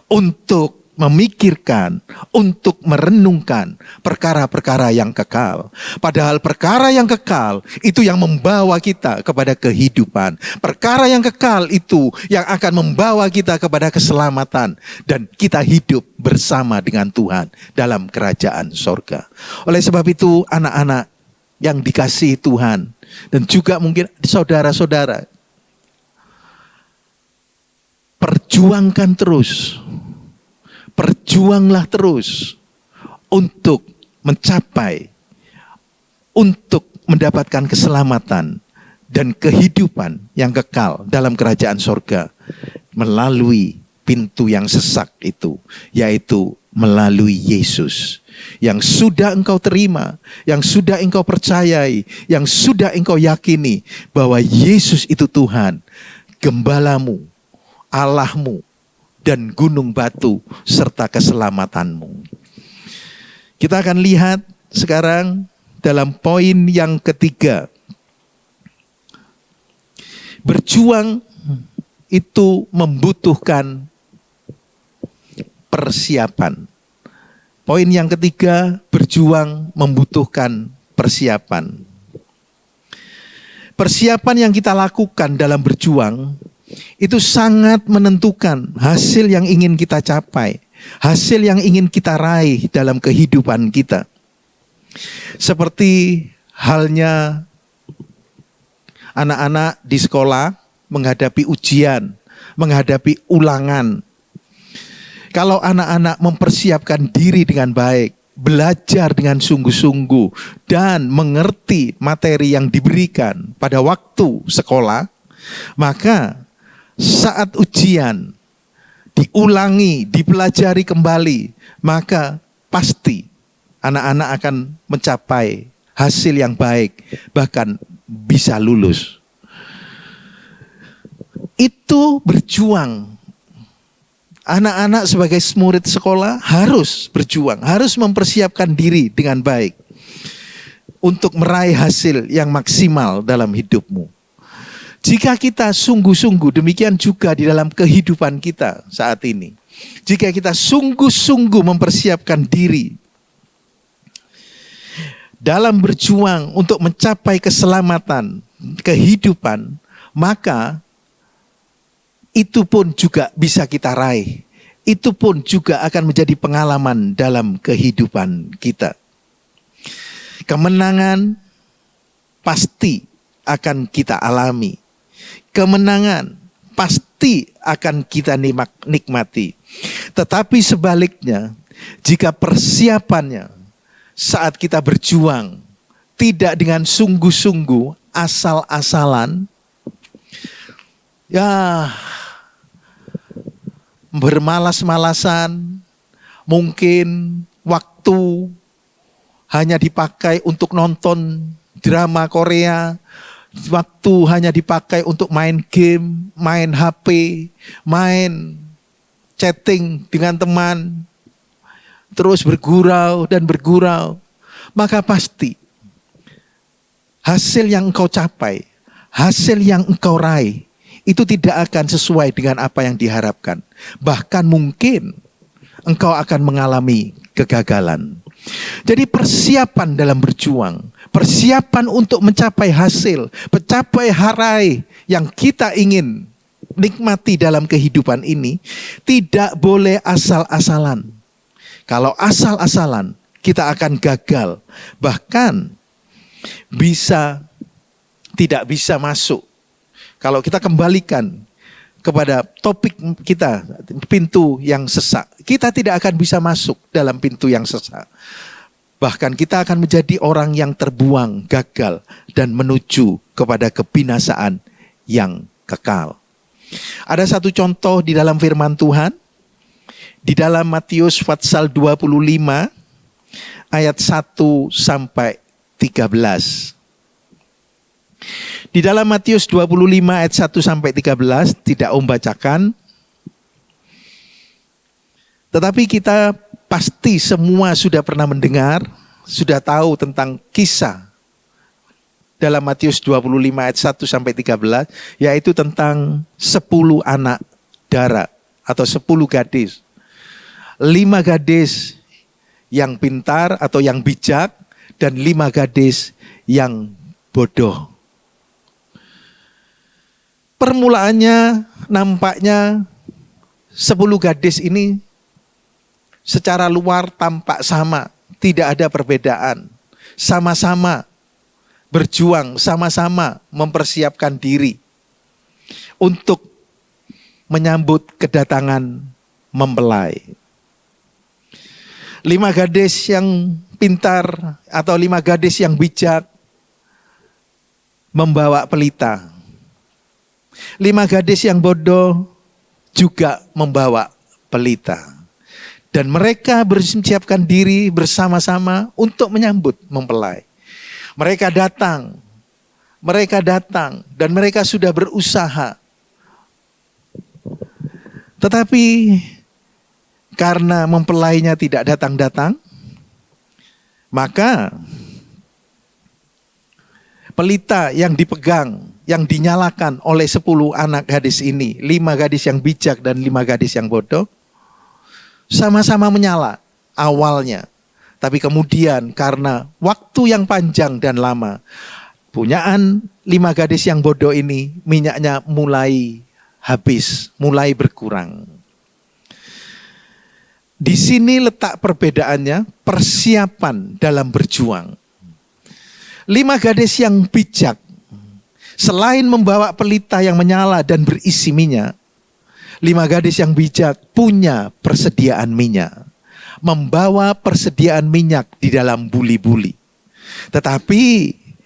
untuk memikirkan, untuk merenungkan perkara-perkara yang kekal. Padahal perkara yang kekal itu yang membawa kita kepada kehidupan. Perkara yang kekal itu yang akan membawa kita kepada keselamatan. Dan kita hidup bersama dengan Tuhan dalam kerajaan sorga. Oleh sebab itu anak-anak yang dikasihi Tuhan, dan juga mungkin saudara-saudara, perjuangkan terus. Berjuanglah terus untuk mencapai, untuk mendapatkan keselamatan dan kehidupan yang kekal dalam kerajaan sorga melalui pintu yang sesak itu, yaitu melalui Yesus yang sudah engkau terima, yang sudah engkau percayai, yang sudah engkau yakini bahwa Yesus itu Tuhan, gembalamu, Allahmu, dan gunung batu serta keselamatanmu. Kita akan lihat sekarang dalam poin yang ketiga. Berjuang itu membutuhkan persiapan. Poin yang ketiga, berjuang membutuhkan persiapan. Persiapan yang kita lakukan dalam berjuang itu sangat menentukan hasil yang ingin kita capai, hasil yang ingin kita raih dalam kehidupan kita. Seperti halnya anak-anak di sekolah menghadapi ujian, menghadapi ulangan. Kalau anak-anak mempersiapkan diri dengan baik, belajar dengan sungguh-sungguh, dan mengerti materi yang diberikan pada waktu sekolah, maka saat ujian diulangi, dipelajari kembali, maka pasti anak-anak akan mencapai hasil yang baik, bahkan bisa lulus. Itu berjuang. Anak-anak sebagai murid sekolah harus berjuang, harus mempersiapkan diri dengan baik untuk meraih hasil yang maksimal dalam hidupmu. Jika kita sungguh-sungguh, demikian juga di dalam kehidupan kita saat ini. Jika kita sungguh-sungguh mempersiapkan diri dalam berjuang untuk mencapai keselamatan kehidupan, maka itu pun juga bisa kita raih. Itu pun juga akan menjadi pengalaman dalam kehidupan kita. Kemenangan pasti akan kita alami. Kemenangan pasti akan kita nikmati. Tetapi sebaliknya, jika persiapannya saat kita berjuang tidak dengan sungguh-sungguh, asal-asalan, ya bermalas-malasan, mungkin waktu hanya dipakai untuk nonton drama Korea, waktu hanya dipakai untuk main game, main HP, main chatting dengan teman, terus bergurau dan bergurau, maka pasti hasil yang engkau capai, hasil yang engkau raih, itu tidak akan sesuai dengan apa yang diharapkan. Bahkan mungkin engkau akan mengalami kegagalan. Jadi persiapan dalam berjuang, persiapan untuk mencapai hasil, mencapai harai yang kita ingin nikmati dalam kehidupan ini, tidak boleh asal-asalan. Kalau asal-asalan, kita akan gagal. Bahkan tidak bisa masuk. Kalau kita kembalikan kepada topik kita, pintu yang sesak, kita tidak akan bisa masuk dalam pintu yang sesak. Bahkan kita akan menjadi orang yang terbuang, gagal, dan menuju kepada kebinasaan yang kekal. Ada satu contoh di dalam firman Tuhan, di dalam Matius pasal 25, ayat 1 sampai 13. Di dalam Matius 25 ayat 1 sampai 13, tidak bacakan. Tetapi kita pasti semua sudah pernah mendengar, sudah tahu tentang kisah dalam Matius 25 ayat 1 sampai 13, yaitu tentang 10 anak dara atau 10 gadis. 5 gadis yang pintar atau yang bijak, dan 5 gadis yang bodoh. Permulaannya nampaknya 10 gadis ini secara luar tampak sama, tidak ada perbedaan. Sama-sama berjuang, sama-sama mempersiapkan diri untuk menyambut kedatangan mempelai. 5 gadis yang pintar atau 5 gadis yang bijak membawa pelita. 5 gadis yang bodoh juga membawa pelita. Dan mereka bersiapkan diri bersama-sama untuk menyambut mempelai. Mereka datang dan mereka sudah berusaha. Tetapi karena mempelainya tidak datang-datang, maka pelita yang dipegang, yang dinyalakan oleh 10 anak gadis ini, 5 gadis yang bijak dan 5 gadis yang bodoh, sama-sama menyala awalnya. Tapi kemudian karena waktu yang panjang dan lama, punyaan 5 gadis yang bodoh ini, minyaknya mulai habis, mulai berkurang. Di sini letak perbedaannya, persiapan dalam berjuang. 5 gadis yang bijak, selain membawa pelita yang menyala dan berisi minyak, 5 gadis yang bijak punya persediaan minyak. Membawa persediaan minyak di dalam buli-buli. Tetapi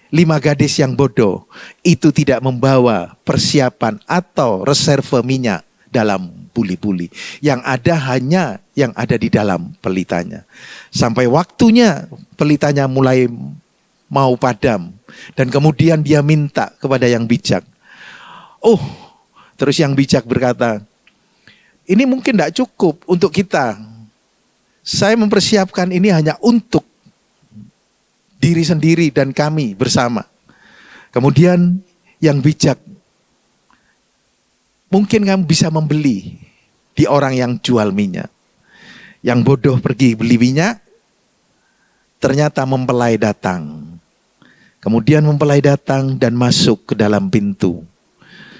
5 gadis yang bodoh itu tidak membawa persiapan atau reserve minyak dalam buli-buli. Yang ada hanya yang ada di dalam pelitanya. Sampai waktunya pelitanya mulai mau padam. Dan kemudian dia minta kepada yang bijak. Terus yang bijak berkata, ini mungkin tidak cukup untuk kita. Saya mempersiapkan ini hanya untuk diri sendiri dan kami bersama. Kemudian yang bijak, mungkin kamu bisa membeli di orang yang jual minyak. Yang bodoh pergi beli minyak, ternyata mempelai datang. Kemudian mempelai datang dan masuk ke dalam pintu.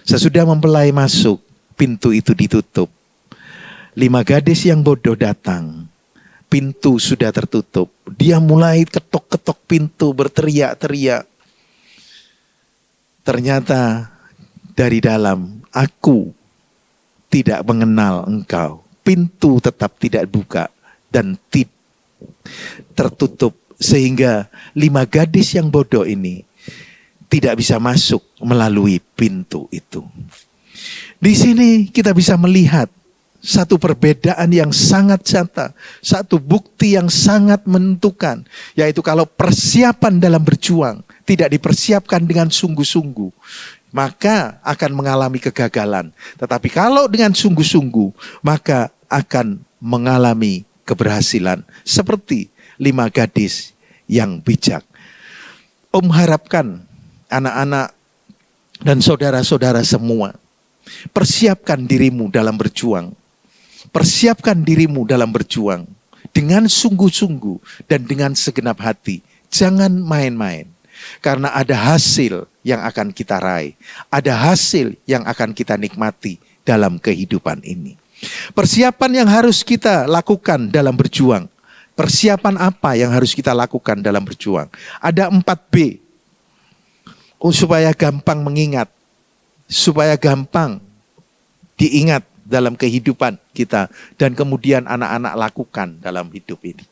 Sesudah mempelai masuk, pintu itu ditutup. 5 gadis yang bodoh datang. Pintu sudah tertutup. Dia mulai ketok-ketok pintu, berteriak-teriak. Ternyata dari dalam, aku tidak mengenal engkau. Pintu tetap tidak buka dan tertutup. Sehingga 5 gadis yang bodoh ini tidak bisa masuk melalui pintu itu. Di sini kita bisa melihat satu perbedaan yang sangat nyata, satu bukti yang sangat menentukan, yaitu kalau persiapan dalam berjuang tidak dipersiapkan dengan sungguh-sungguh, maka akan mengalami kegagalan. Tetapi kalau dengan sungguh-sungguh, maka akan mengalami keberhasilan. Seperti 5 gadis yang bijak. Om harapkan anak-anak dan saudara-saudara semua, persiapkan dirimu dalam berjuang. Persiapkan dirimu dalam berjuang dengan sungguh-sungguh dan dengan segenap hati. Jangan main-main. Karena ada hasil yang akan kita raih. Ada hasil yang akan kita nikmati dalam kehidupan ini. Persiapan yang harus kita lakukan dalam berjuang. Persiapan apa yang harus kita lakukan dalam berjuang? Ada 4B. Supaya gampang mengingat. Supaya gampang diingat dalam kehidupan kita. Dan kemudian anak-anak lakukan dalam hidup ini.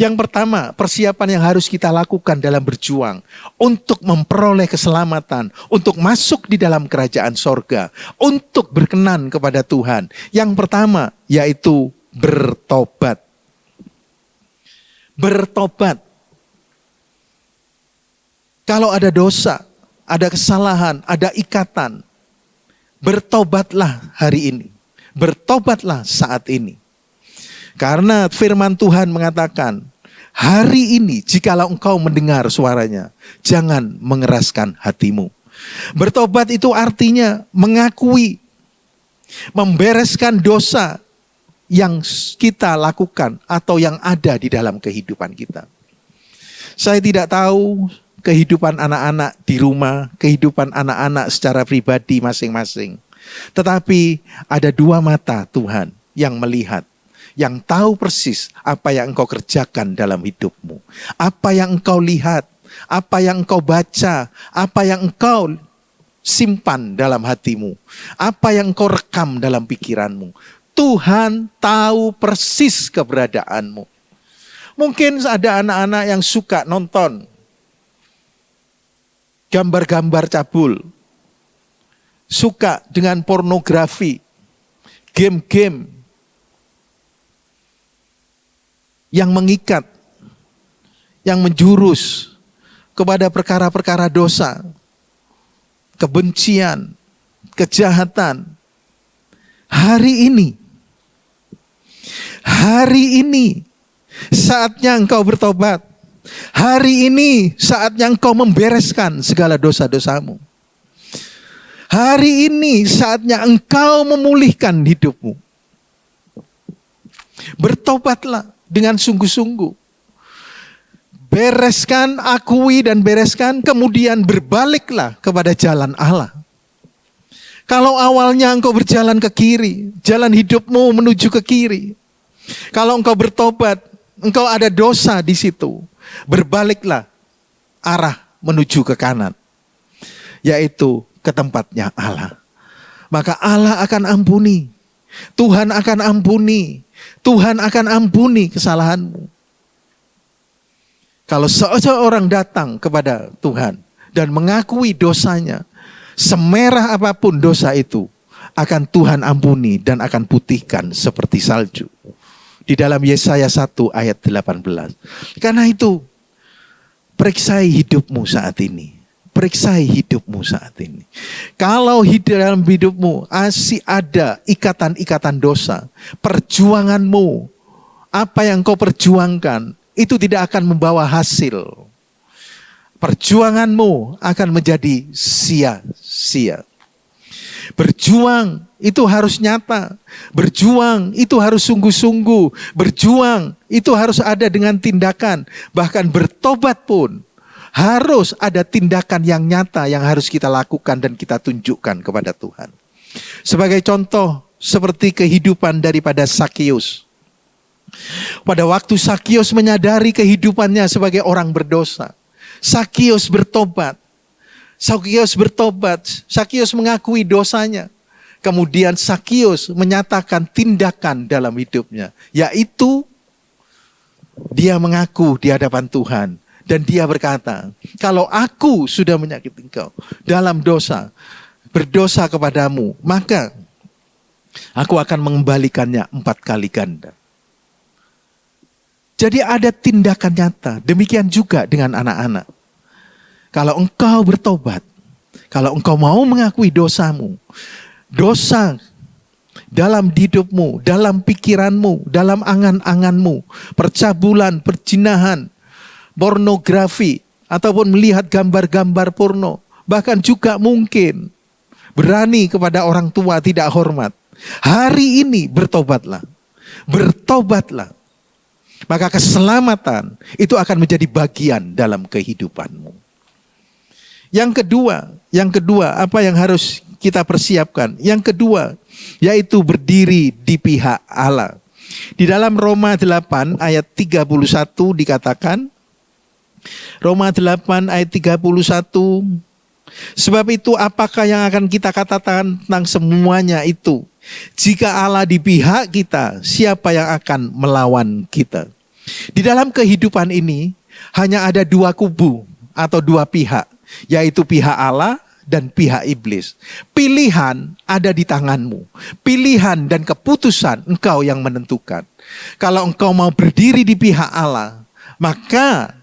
Yang pertama, persiapan yang harus kita lakukan dalam berjuang. Untuk memperoleh keselamatan. Untuk masuk di dalam kerajaan sorga. Untuk berkenan kepada Tuhan. Yang pertama, yaitu bertobat. Bertobat. Kalau ada dosa, ada kesalahan, ada ikatan, bertobatlah hari ini. Bertobatlah saat ini. Karena firman Tuhan mengatakan, hari ini jikalau engkau mendengar suaranya, jangan mengeraskan hatimu. Bertobat itu artinya mengakui, membereskan dosa yang kita lakukan atau yang ada di dalam kehidupan kita. Saya tidak tahu kehidupan anak-anak di rumah, kehidupan anak-anak secara pribadi masing-masing. Tetapi ada 2 mata Tuhan yang melihat, yang tahu persis apa yang engkau kerjakan dalam hidupmu. Apa yang engkau lihat, apa yang engkau baca, apa yang engkau simpan dalam hatimu, apa yang engkau rekam dalam pikiranmu. Tuhan tahu persis keberadaanmu. Mungkin ada anak-anak yang suka nonton gambar-gambar cabul, suka dengan pornografi, game-game yang mengikat, yang menjurus kepada perkara-perkara dosa, kebencian, kejahatan. Hari ini saatnya engkau bertobat. Hari ini saatnya engkau membereskan segala dosa-dosamu. Hari ini saatnya engkau memulihkan hidupmu. Bertobatlah dengan sungguh-sungguh. Bereskan, akui dan bereskan, kemudian berbaliklah kepada jalan Allah. Kalau awalnya engkau berjalan ke kiri, jalan hidupmu menuju ke kiri. Kalau engkau bertobat, engkau ada dosa di situ, berbaliklah arah menuju ke kanan, yaitu ke tempatnya Allah. Maka Allah akan ampuni, Tuhan akan ampuni, Tuhan akan ampuni kesalahanmu. Kalau seseorang datang kepada Tuhan dan mengakui dosanya, semerah apapun dosa itu, akan Tuhan ampuni dan akan putihkan seperti salju. Di dalam Yesaya 1 ayat 18. Karena itu, periksai hidupmu saat ini. Periksai hidupmu saat ini. Kalau dalam hidupmu masih ada ikatan-ikatan dosa, perjuanganmu, apa yang kau perjuangkan, itu tidak akan membawa hasil. Perjuanganmu akan menjadi sia-sia. Berjuang itu harus nyata. Berjuang itu harus sungguh-sungguh. Berjuang itu harus ada dengan tindakan. Bahkan bertobat pun harus ada tindakan yang nyata yang harus kita lakukan dan kita tunjukkan kepada Tuhan. Sebagai contoh, seperti kehidupan daripada Sakius. Pada waktu Sakius menyadari kehidupannya sebagai orang berdosa, Sakius bertobat. Sakius mengakui dosanya. Kemudian Sakius menyatakan tindakan dalam hidupnya, yaitu dia mengaku di hadapan Tuhan. Dan dia berkata, kalau aku sudah menyakiti engkau dalam dosa, berdosa kepadamu, maka aku akan mengembalikannya 4 kali ganda. Jadi ada tindakan nyata. Demikian juga dengan anak-anak. Kalau engkau bertobat, kalau engkau mau mengakui dosamu, dosa dalam hidupmu, dalam pikiranmu, dalam angan-anganmu, percabulan, perzinahan, pornografi, ataupun melihat gambar-gambar porno, bahkan juga mungkin berani kepada orang tua tidak hormat. Hari ini bertobatlah. Bertobatlah. Maka keselamatan itu akan menjadi bagian dalam kehidupanmu. Yang kedua, apa yang harus kita persiapkan? Yang kedua, yaitu berdiri di pihak Allah. Di dalam Roma 8 ayat 31 dikatakan, Roma 8 ayat 31, sebab itu apakah yang akan kita katakan tentang semuanya itu? Jika Allah di pihak kita, siapa yang akan melawan kita? Di dalam kehidupan ini hanya ada 2 kubu atau 2 pihak, yaitu pihak Allah dan pihak iblis. Pilihan ada di tanganmu. Pilihan dan keputusan engkau yang menentukan. Kalau engkau mau berdiri di pihak Allah, maka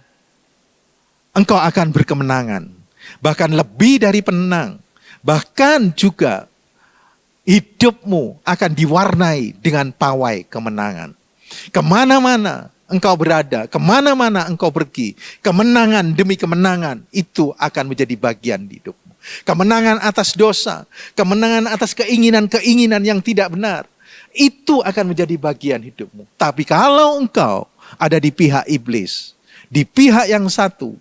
engkau akan berkemenangan. Bahkan lebih dari penang. Bahkan juga hidupmu akan diwarnai dengan pawai kemenangan. Kemana-mana engkau berada, kemana-mana engkau pergi, kemenangan demi kemenangan itu akan menjadi bagian hidupmu. Kemenangan atas dosa, kemenangan atas keinginan-keinginan yang tidak benar, itu akan menjadi bagian hidupmu. Tapi kalau engkau ada di pihak iblis, di pihak yang satu,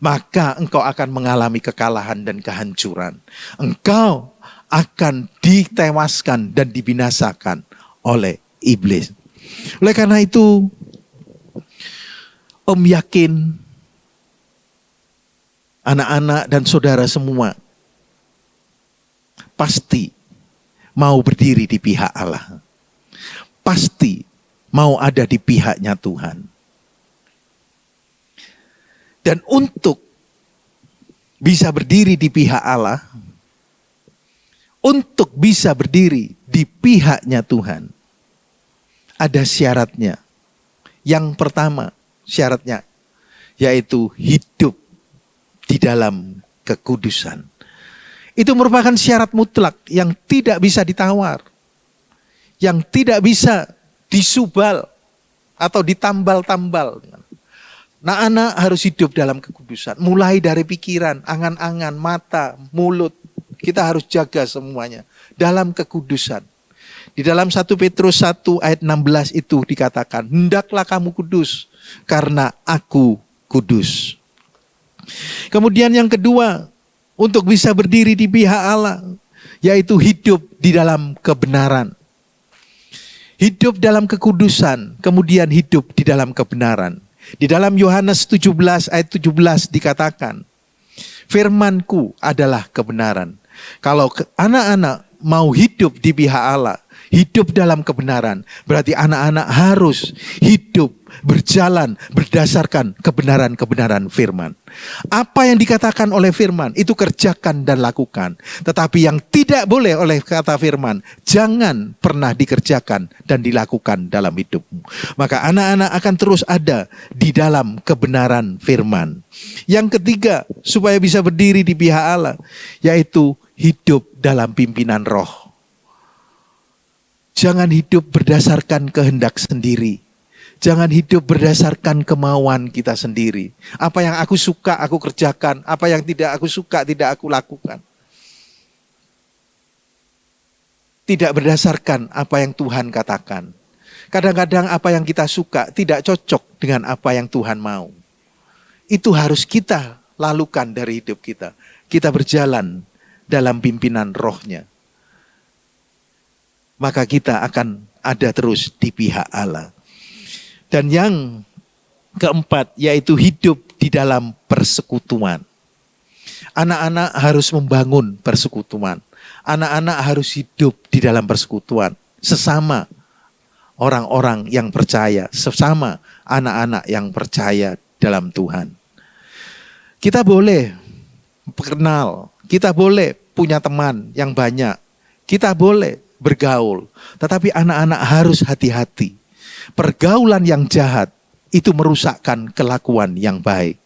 maka engkau akan mengalami kekalahan dan kehancuran. Engkau akan ditewaskan dan dibinasakan oleh iblis. Oleh karena itu, Om yakin anak-anak dan saudara semua pasti mau berdiri di pihak Allah. Pasti mau ada di pihaknya Tuhan. Dan untuk bisa berdiri di pihak Allah, untuk bisa berdiri di pihaknya Tuhan, ada syaratnya. Yang pertama syaratnya yaitu hidup di dalam kekudusan. Itu merupakan syarat mutlak yang tidak bisa ditawar, yang tidak bisa disubal atau ditambal-tambal. Nah, anak harus hidup dalam kekudusan, mulai dari pikiran, angan-angan, mata, mulut, Kita harus jaga semuanya dalam kekudusan. Di dalam 1 Petrus 1 ayat 16 itu dikatakan, hendaklah kamu kudus karena aku kudus. Kemudian yang kedua, untuk bisa berdiri di pihak Allah, yaitu hidup di dalam kebenaran. Hidup dalam kekudusan, kemudian hidup di dalam kebenaran. Di dalam Yohanes 17 ayat 17 dikatakan, firman-Ku adalah kebenaran. Kalau anak-anak mau hidup di pihak Allah, hidup dalam kebenaran, berarti anak-anak harus hidup, berjalan berdasarkan kebenaran-kebenaran firman. Apa yang dikatakan oleh firman, itu kerjakan dan lakukan. Tetapi yang tidak boleh oleh kata firman, jangan pernah dikerjakan dan dilakukan dalam hidupmu. Maka anak-anak akan terus ada di dalam kebenaran firman. Yang ketiga, supaya bisa berdiri di pihak Allah, yaitu hidup dalam pimpinan roh. Jangan hidup berdasarkan kehendak sendiri. Jangan hidup berdasarkan kemauan kita sendiri. Apa yang aku suka, aku kerjakan. Apa yang tidak aku suka, tidak aku lakukan. Tidak berdasarkan apa yang Tuhan katakan. Kadang-kadang apa yang kita suka tidak cocok dengan apa yang Tuhan mau. Itu harus kita lakukan dari hidup kita. Kita berjalan dalam pimpinan rohnya. Maka kita akan ada terus di pihak Allah. Dan yang keempat, yaitu hidup di dalam persekutuan. Anak-anak harus membangun persekutuan. Anak-anak harus hidup di dalam persekutuan. Sesama orang-orang yang percaya. Sesama anak-anak yang percaya dalam Tuhan. Kita boleh kenal. Kita boleh punya teman yang banyak. Kita boleh bergaul. Tetapi anak-anak harus hati-hati. Pergaulan yang jahat itu merusakkan kelakuan yang baik.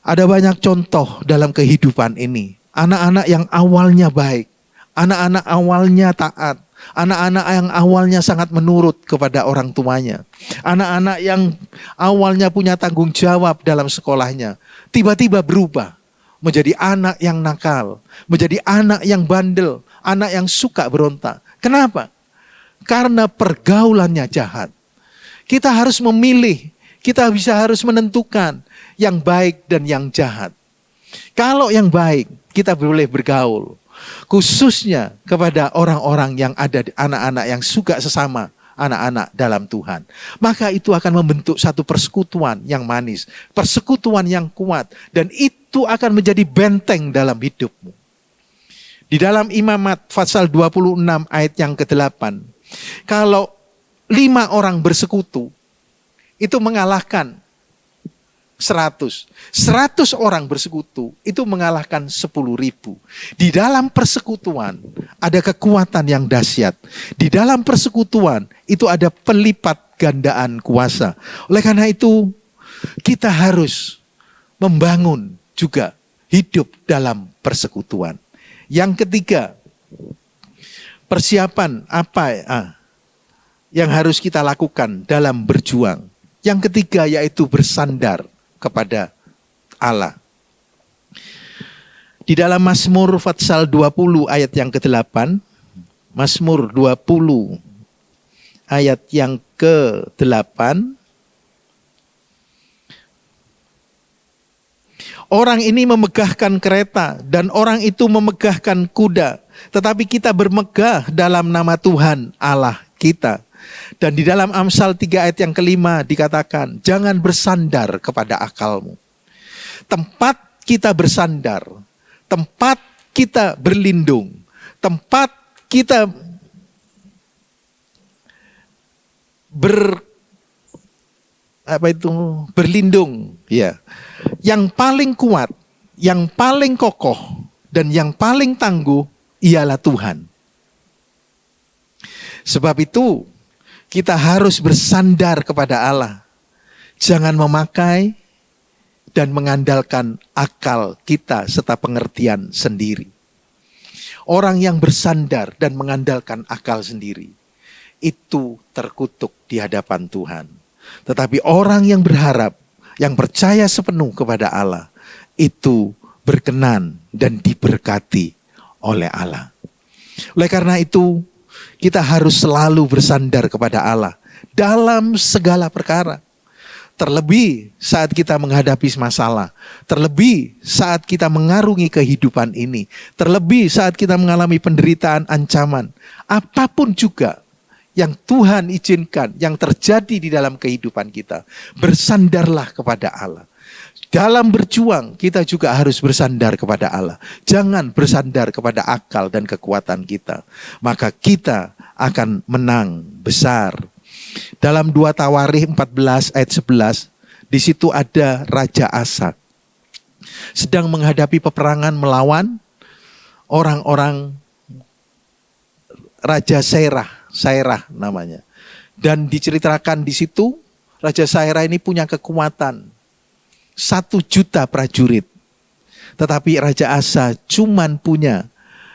Ada banyak contoh dalam kehidupan ini. Anak-anak yang awalnya baik, anak-anak awalnya taat, anak-anak yang awalnya sangat menurut kepada orang tuanya, anak-anak yang awalnya punya tanggung jawab dalam sekolahnya, tiba-tiba berubah menjadi anak yang nakal, menjadi anak yang bandel, anak yang suka berontak. Kenapa? Karena pergaulannya jahat. Kita harus memilih, kita harus menentukan yang baik dan yang jahat. Kalau yang baik, kita boleh bergaul. Khususnya kepada orang-orang yang ada, anak-anak yang suka sesama, anak-anak dalam Tuhan. Maka itu akan membentuk satu persekutuan yang manis, persekutuan yang kuat. Dan itu akan menjadi benteng dalam hidupmu. Di dalam Imamat pasal 26 ayat yang ke-8. Kalau 5 orang bersekutu, itu mengalahkan 100. 100 orang bersekutu, itu mengalahkan 10.000. Di dalam persekutuan, ada kekuatan yang dahsyat. Di dalam persekutuan, itu ada pelipat gandaan kuasa. Oleh karena itu, kita harus membangun juga hidup dalam persekutuan. Yang ketiga, persiapan apa yang harus kita lakukan dalam berjuang. Yang ketiga yaitu bersandar kepada Allah. Di dalam Mazmur pasal 20 ayat yang ke-8, Mazmur 20 ayat yang ke-8, orang ini memegahkan kereta dan orang itu memegahkan kuda. Tetapi kita bermegah dalam nama Tuhan Allah kita. Dan di dalam Amsal 3 ayat yang ke-5 dikatakan, jangan bersandar kepada akalmu. Tempat kita bersandar, tempat kita berlindung, tempat kita berlindung, ya. Yang paling kuat, yang paling kokoh, dan yang paling tangguh ialah Tuhan. Sebab itu kita harus bersandar kepada Allah. Jangan memakai dan mengandalkan akal kita serta pengertian sendiri. Orang yang bersandar dan mengandalkan akal sendiri, itu terkutuk di hadapan Tuhan. Tetapi orang yang berharap, yang percaya sepenuh kepada Allah, itu berkenan dan diberkati oleh Allah. Oleh karena itu, kita harus selalu bersandar kepada Allah dalam segala perkara. Terlebih saat kita menghadapi masalah, terlebih saat kita mengarungi kehidupan ini, terlebih saat kita mengalami penderitaan, ancaman, apapun juga yang Tuhan izinkan, yang terjadi di dalam kehidupan kita, bersandarlah kepada Allah. Dalam berjuang, kita juga harus bersandar kepada Allah. Jangan bersandar kepada akal dan kekuatan kita. Maka kita akan menang besar. Dalam 2 Tawarikh 14 ayat 11, di situ ada Raja Asa. Sedang menghadapi peperangan melawan orang-orang Raja Sairah namanya. Dan diceritakan di situ, Raja Sairah ini punya kekuatan 1 juta prajurit. Tetapi Raja Asa cuman punya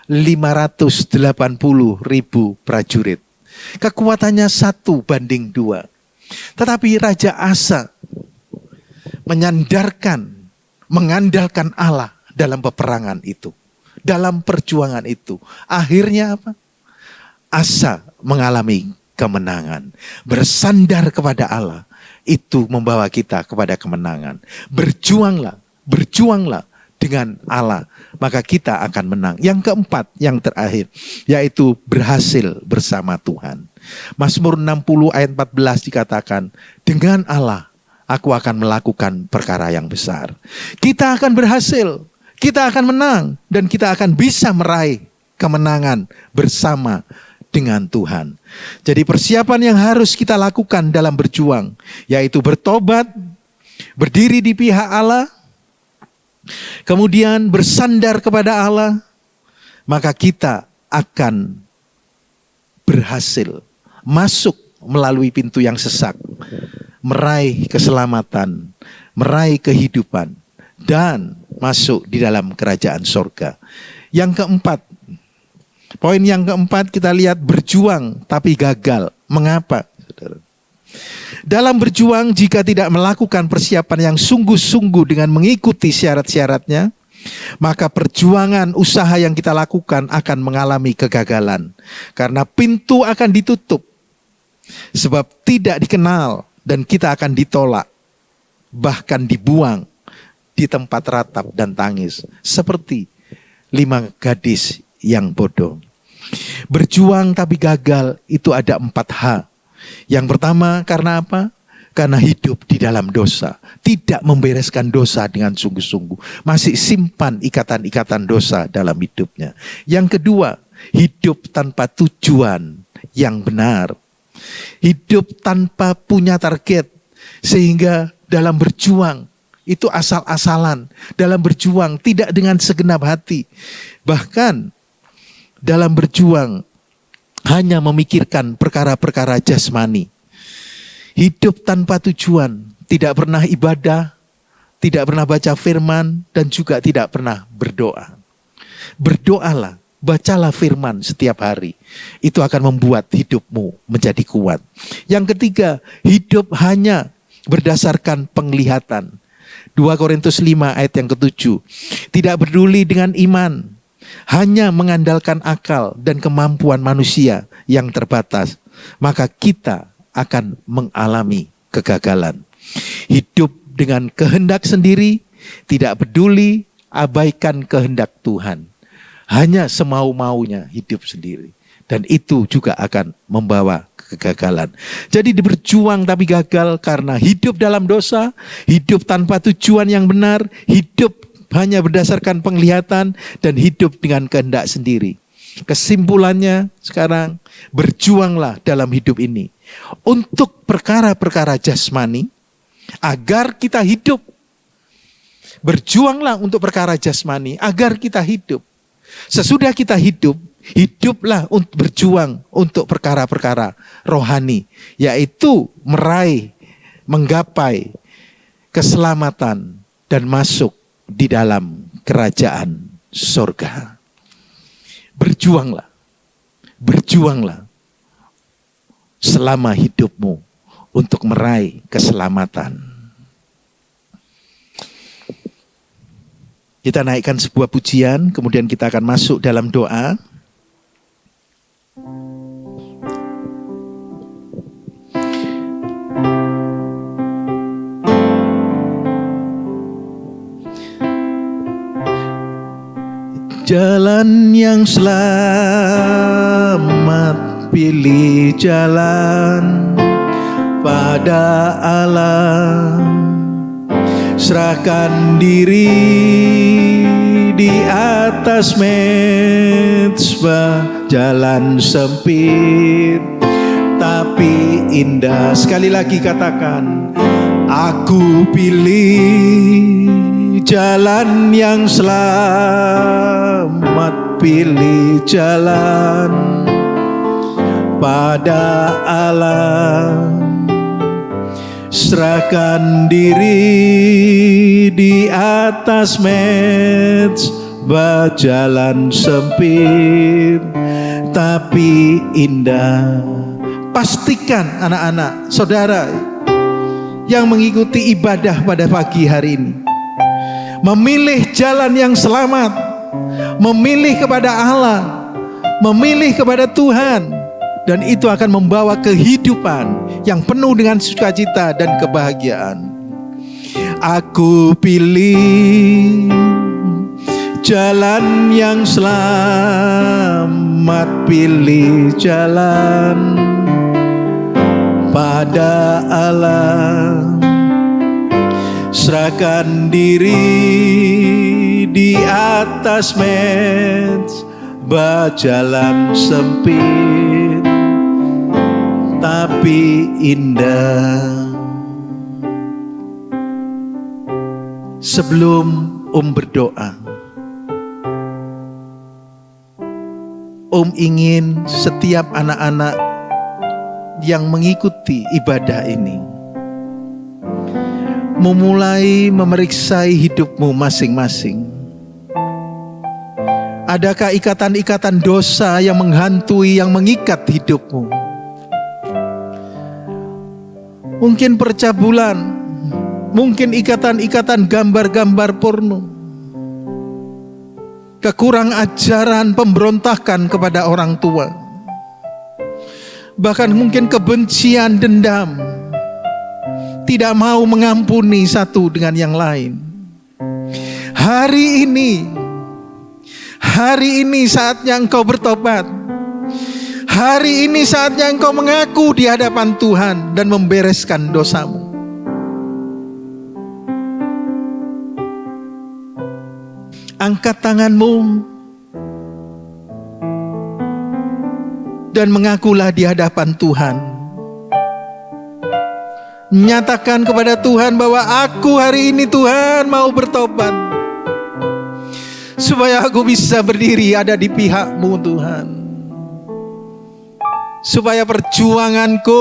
580.000 prajurit. Kekuatannya 1 banding 2. Tetapi Raja Asa mengandalkan Allah dalam peperangan itu. Dalam perjuangan itu. Akhirnya apa? Asa mengalami kemenangan. Bersandar kepada Allah. Itu membawa kita kepada kemenangan. Berjuanglah dengan Allah. Maka kita akan menang. Yang keempat, yang terakhir, yaitu berhasil bersama Tuhan. Mazmur 60 ayat 14 dikatakan, dengan Allah aku akan melakukan perkara yang besar. Kita akan berhasil, kita akan menang, dan kita akan bisa meraih kemenangan bersama dengan Tuhan. Jadi persiapan yang harus kita lakukan dalam berjuang, yaitu bertobat, berdiri di pihak Allah, kemudian bersandar kepada Allah, maka kita akan berhasil masuk melalui pintu yang sesak, meraih keselamatan, meraih kehidupan, dan masuk di dalam kerajaan sorga. Yang keempat, poin yang keempat kita lihat berjuang tapi gagal. Mengapa? Saudara? Dalam berjuang jika tidak melakukan persiapan yang sungguh-sungguh dengan mengikuti syarat-syaratnya, maka perjuangan usaha yang kita lakukan akan mengalami kegagalan. Karena pintu akan ditutup. Sebab tidak dikenal dan kita akan ditolak. Bahkan dibuang di tempat ratap dan tangis. Seperti 5 gadis yang bodoh. Berjuang tapi gagal itu ada 4 H. Yang pertama karena apa? Karena hidup di dalam dosa. Tidak membereskan dosa dengan sungguh-sungguh. Masih simpan ikatan-ikatan dosa dalam hidupnya. Yang kedua, hidup tanpa tujuan yang benar. Hidup tanpa punya target. Sehingga dalam berjuang itu asal-asalan. Dalam berjuang tidak dengan segenap hati. Bahkan dalam berjuang hanya memikirkan perkara-perkara jasmani. Hidup tanpa tujuan, tidak pernah ibadah, tidak pernah baca firman, dan juga tidak pernah berdoa. Berdoalah, bacalah firman setiap hari. Itu akan membuat hidupmu menjadi kuat. Yang ketiga, hidup hanya berdasarkan penglihatan. 2 Korintus 5 ayat yang ke-7. Tidak peduli dengan iman, hanya mengandalkan akal dan kemampuan manusia yang terbatas, maka kita akan mengalami kegagalan. Hidup dengan kehendak sendiri, tidak peduli, abaikan kehendak Tuhan. Hanya semau-maunya hidup sendiri. Dan itu juga akan membawa kegagalan. Jadi berjuang tapi gagal karena hidup dalam dosa, hidup tanpa tujuan yang benar, hidup hanya berdasarkan penglihatan, dan hidup dengan kehendak sendiri. Kesimpulannya sekarang, berjuanglah dalam hidup ini untuk perkara-perkara jasmani agar kita hidup. Berjuanglah untuk perkara jasmani agar kita hidup. Sesudah kita hidup, hiduplah untuk berjuang untuk perkara-perkara rohani, yaitu meraih, menggapai keselamatan dan masuk di dalam kerajaan surga. Berjuanglah selama hidupmu untuk meraih keselamatan. Kita naikkan sebuah pujian, kemudian kita akan masuk dalam doa. Jalan yang selamat, pilih jalan pada Allah. Serahkan diri di atas mezbah, jalan sempit tapi indah. Sekali lagi katakan, aku pilih jalan yang selamat, pilih jalan pada Allah. Serahkan diri di atas mezbah, jalan sempit tapi indah. Pastikan anak-anak, saudara yang mengikuti ibadah pada pagi hari ini, memilih jalan yang selamat, memilih kepada Allah, memilih kepada Tuhan, dan itu akan membawa kehidupan yang penuh dengan sukacita dan kebahagiaan. Aku pilih jalan yang selamat, pilih jalan pada Allah. Serahkan diri di atas mezbah, jalan sempit tapi indah. Sebelum berdoa, ingin setiap anak-anak yang mengikuti ibadah ini memulai memeriksai hidupmu masing-masing. Adakah ikatan-ikatan dosa yang menghantui, yang mengikat hidupmu? Mungkin percabulan, mungkin ikatan-ikatan gambar-gambar porno, kekurang ajaran, pemberontakan kepada orang tua, bahkan mungkin kebencian, dendam, tidak mau mengampuni satu dengan yang lain. Hari ini saatnya engkau bertobat. Hari ini saatnya engkau mengaku di hadapan Tuhan dan membereskan dosamu. Angkat tanganmu dan mengakulah di hadapan Tuhan. Nyatakan kepada Tuhan bahwa aku hari ini Tuhan mau bertobat, supaya aku bisa berdiri ada di pihak-Mu Tuhan, supaya perjuanganku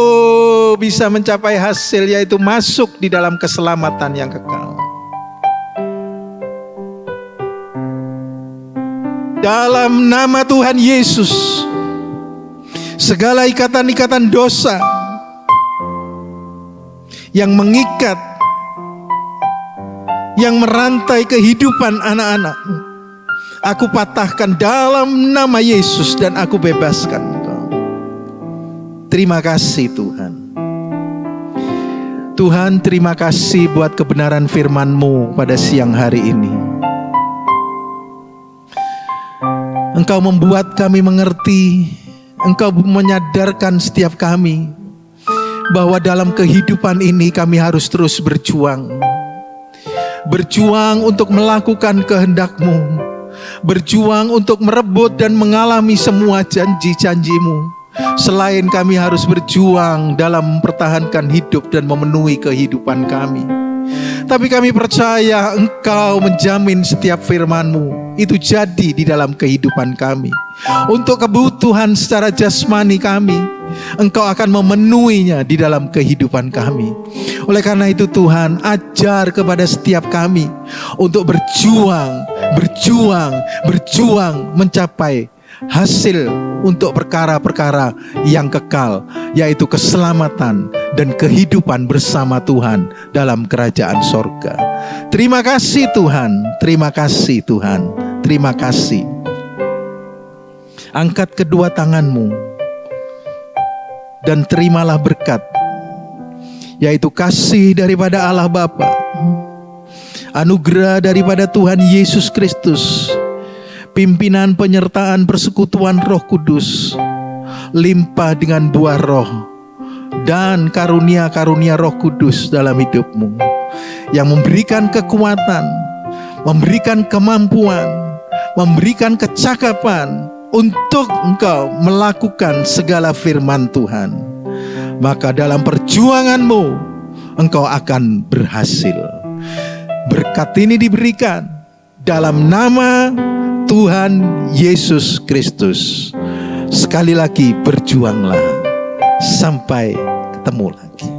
bisa mencapai hasil, yaitu masuk di dalam keselamatan yang kekal. Dalam nama Tuhan Yesus, segala ikatan-ikatan dosa yang mengikat, yang merantai kehidupan anak-anak, aku patahkan dalam nama Yesus dan aku bebaskan engkau. Terima kasih Tuhan. Tuhan, terima kasih buat kebenaran firman-Mu pada siang hari ini. Engkau membuat kami mengerti, Engkau menyadarkan setiap kami bahwa dalam kehidupan ini kami harus terus berjuang. Berjuang untuk melakukan kehendak-Mu, berjuang untuk merebut dan mengalami semua janji-janji-Mu. Selain kami harus berjuang dalam mempertahankan hidup dan memenuhi kehidupan kami, tapi kami percaya Engkau menjamin setiap firman-Mu itu jadi di dalam kehidupan kami. Untuk kebutuhan secara jasmani kami, Engkau akan memenuhinya di dalam kehidupan kami. Oleh karena itu Tuhan, ajar kepada setiap kami untuk berjuang mencapai hasil untuk perkara-perkara yang kekal, yaitu keselamatan dan kehidupan bersama Tuhan dalam kerajaan sorga. Terima kasih Tuhan, terima kasih Tuhan, terima kasih. Angkat kedua tanganmu dan terimalah berkat, yaitu kasih daripada Allah Bapa, anugerah daripada Tuhan Yesus Kristus, pimpinan penyertaan persekutuan Roh Kudus, limpah dengan buah roh, dan karunia-karunia Roh Kudus dalam hidupmu, yang memberikan kekuatan, memberikan kemampuan, memberikan kecakapan untuk engkau melakukan segala firman Tuhan. Maka dalam perjuanganmu engkau akan berhasil. Berkat ini diberikan dalam nama Tuhan Yesus Kristus. Sekali lagi berjuanglah sampai ketemu lagi.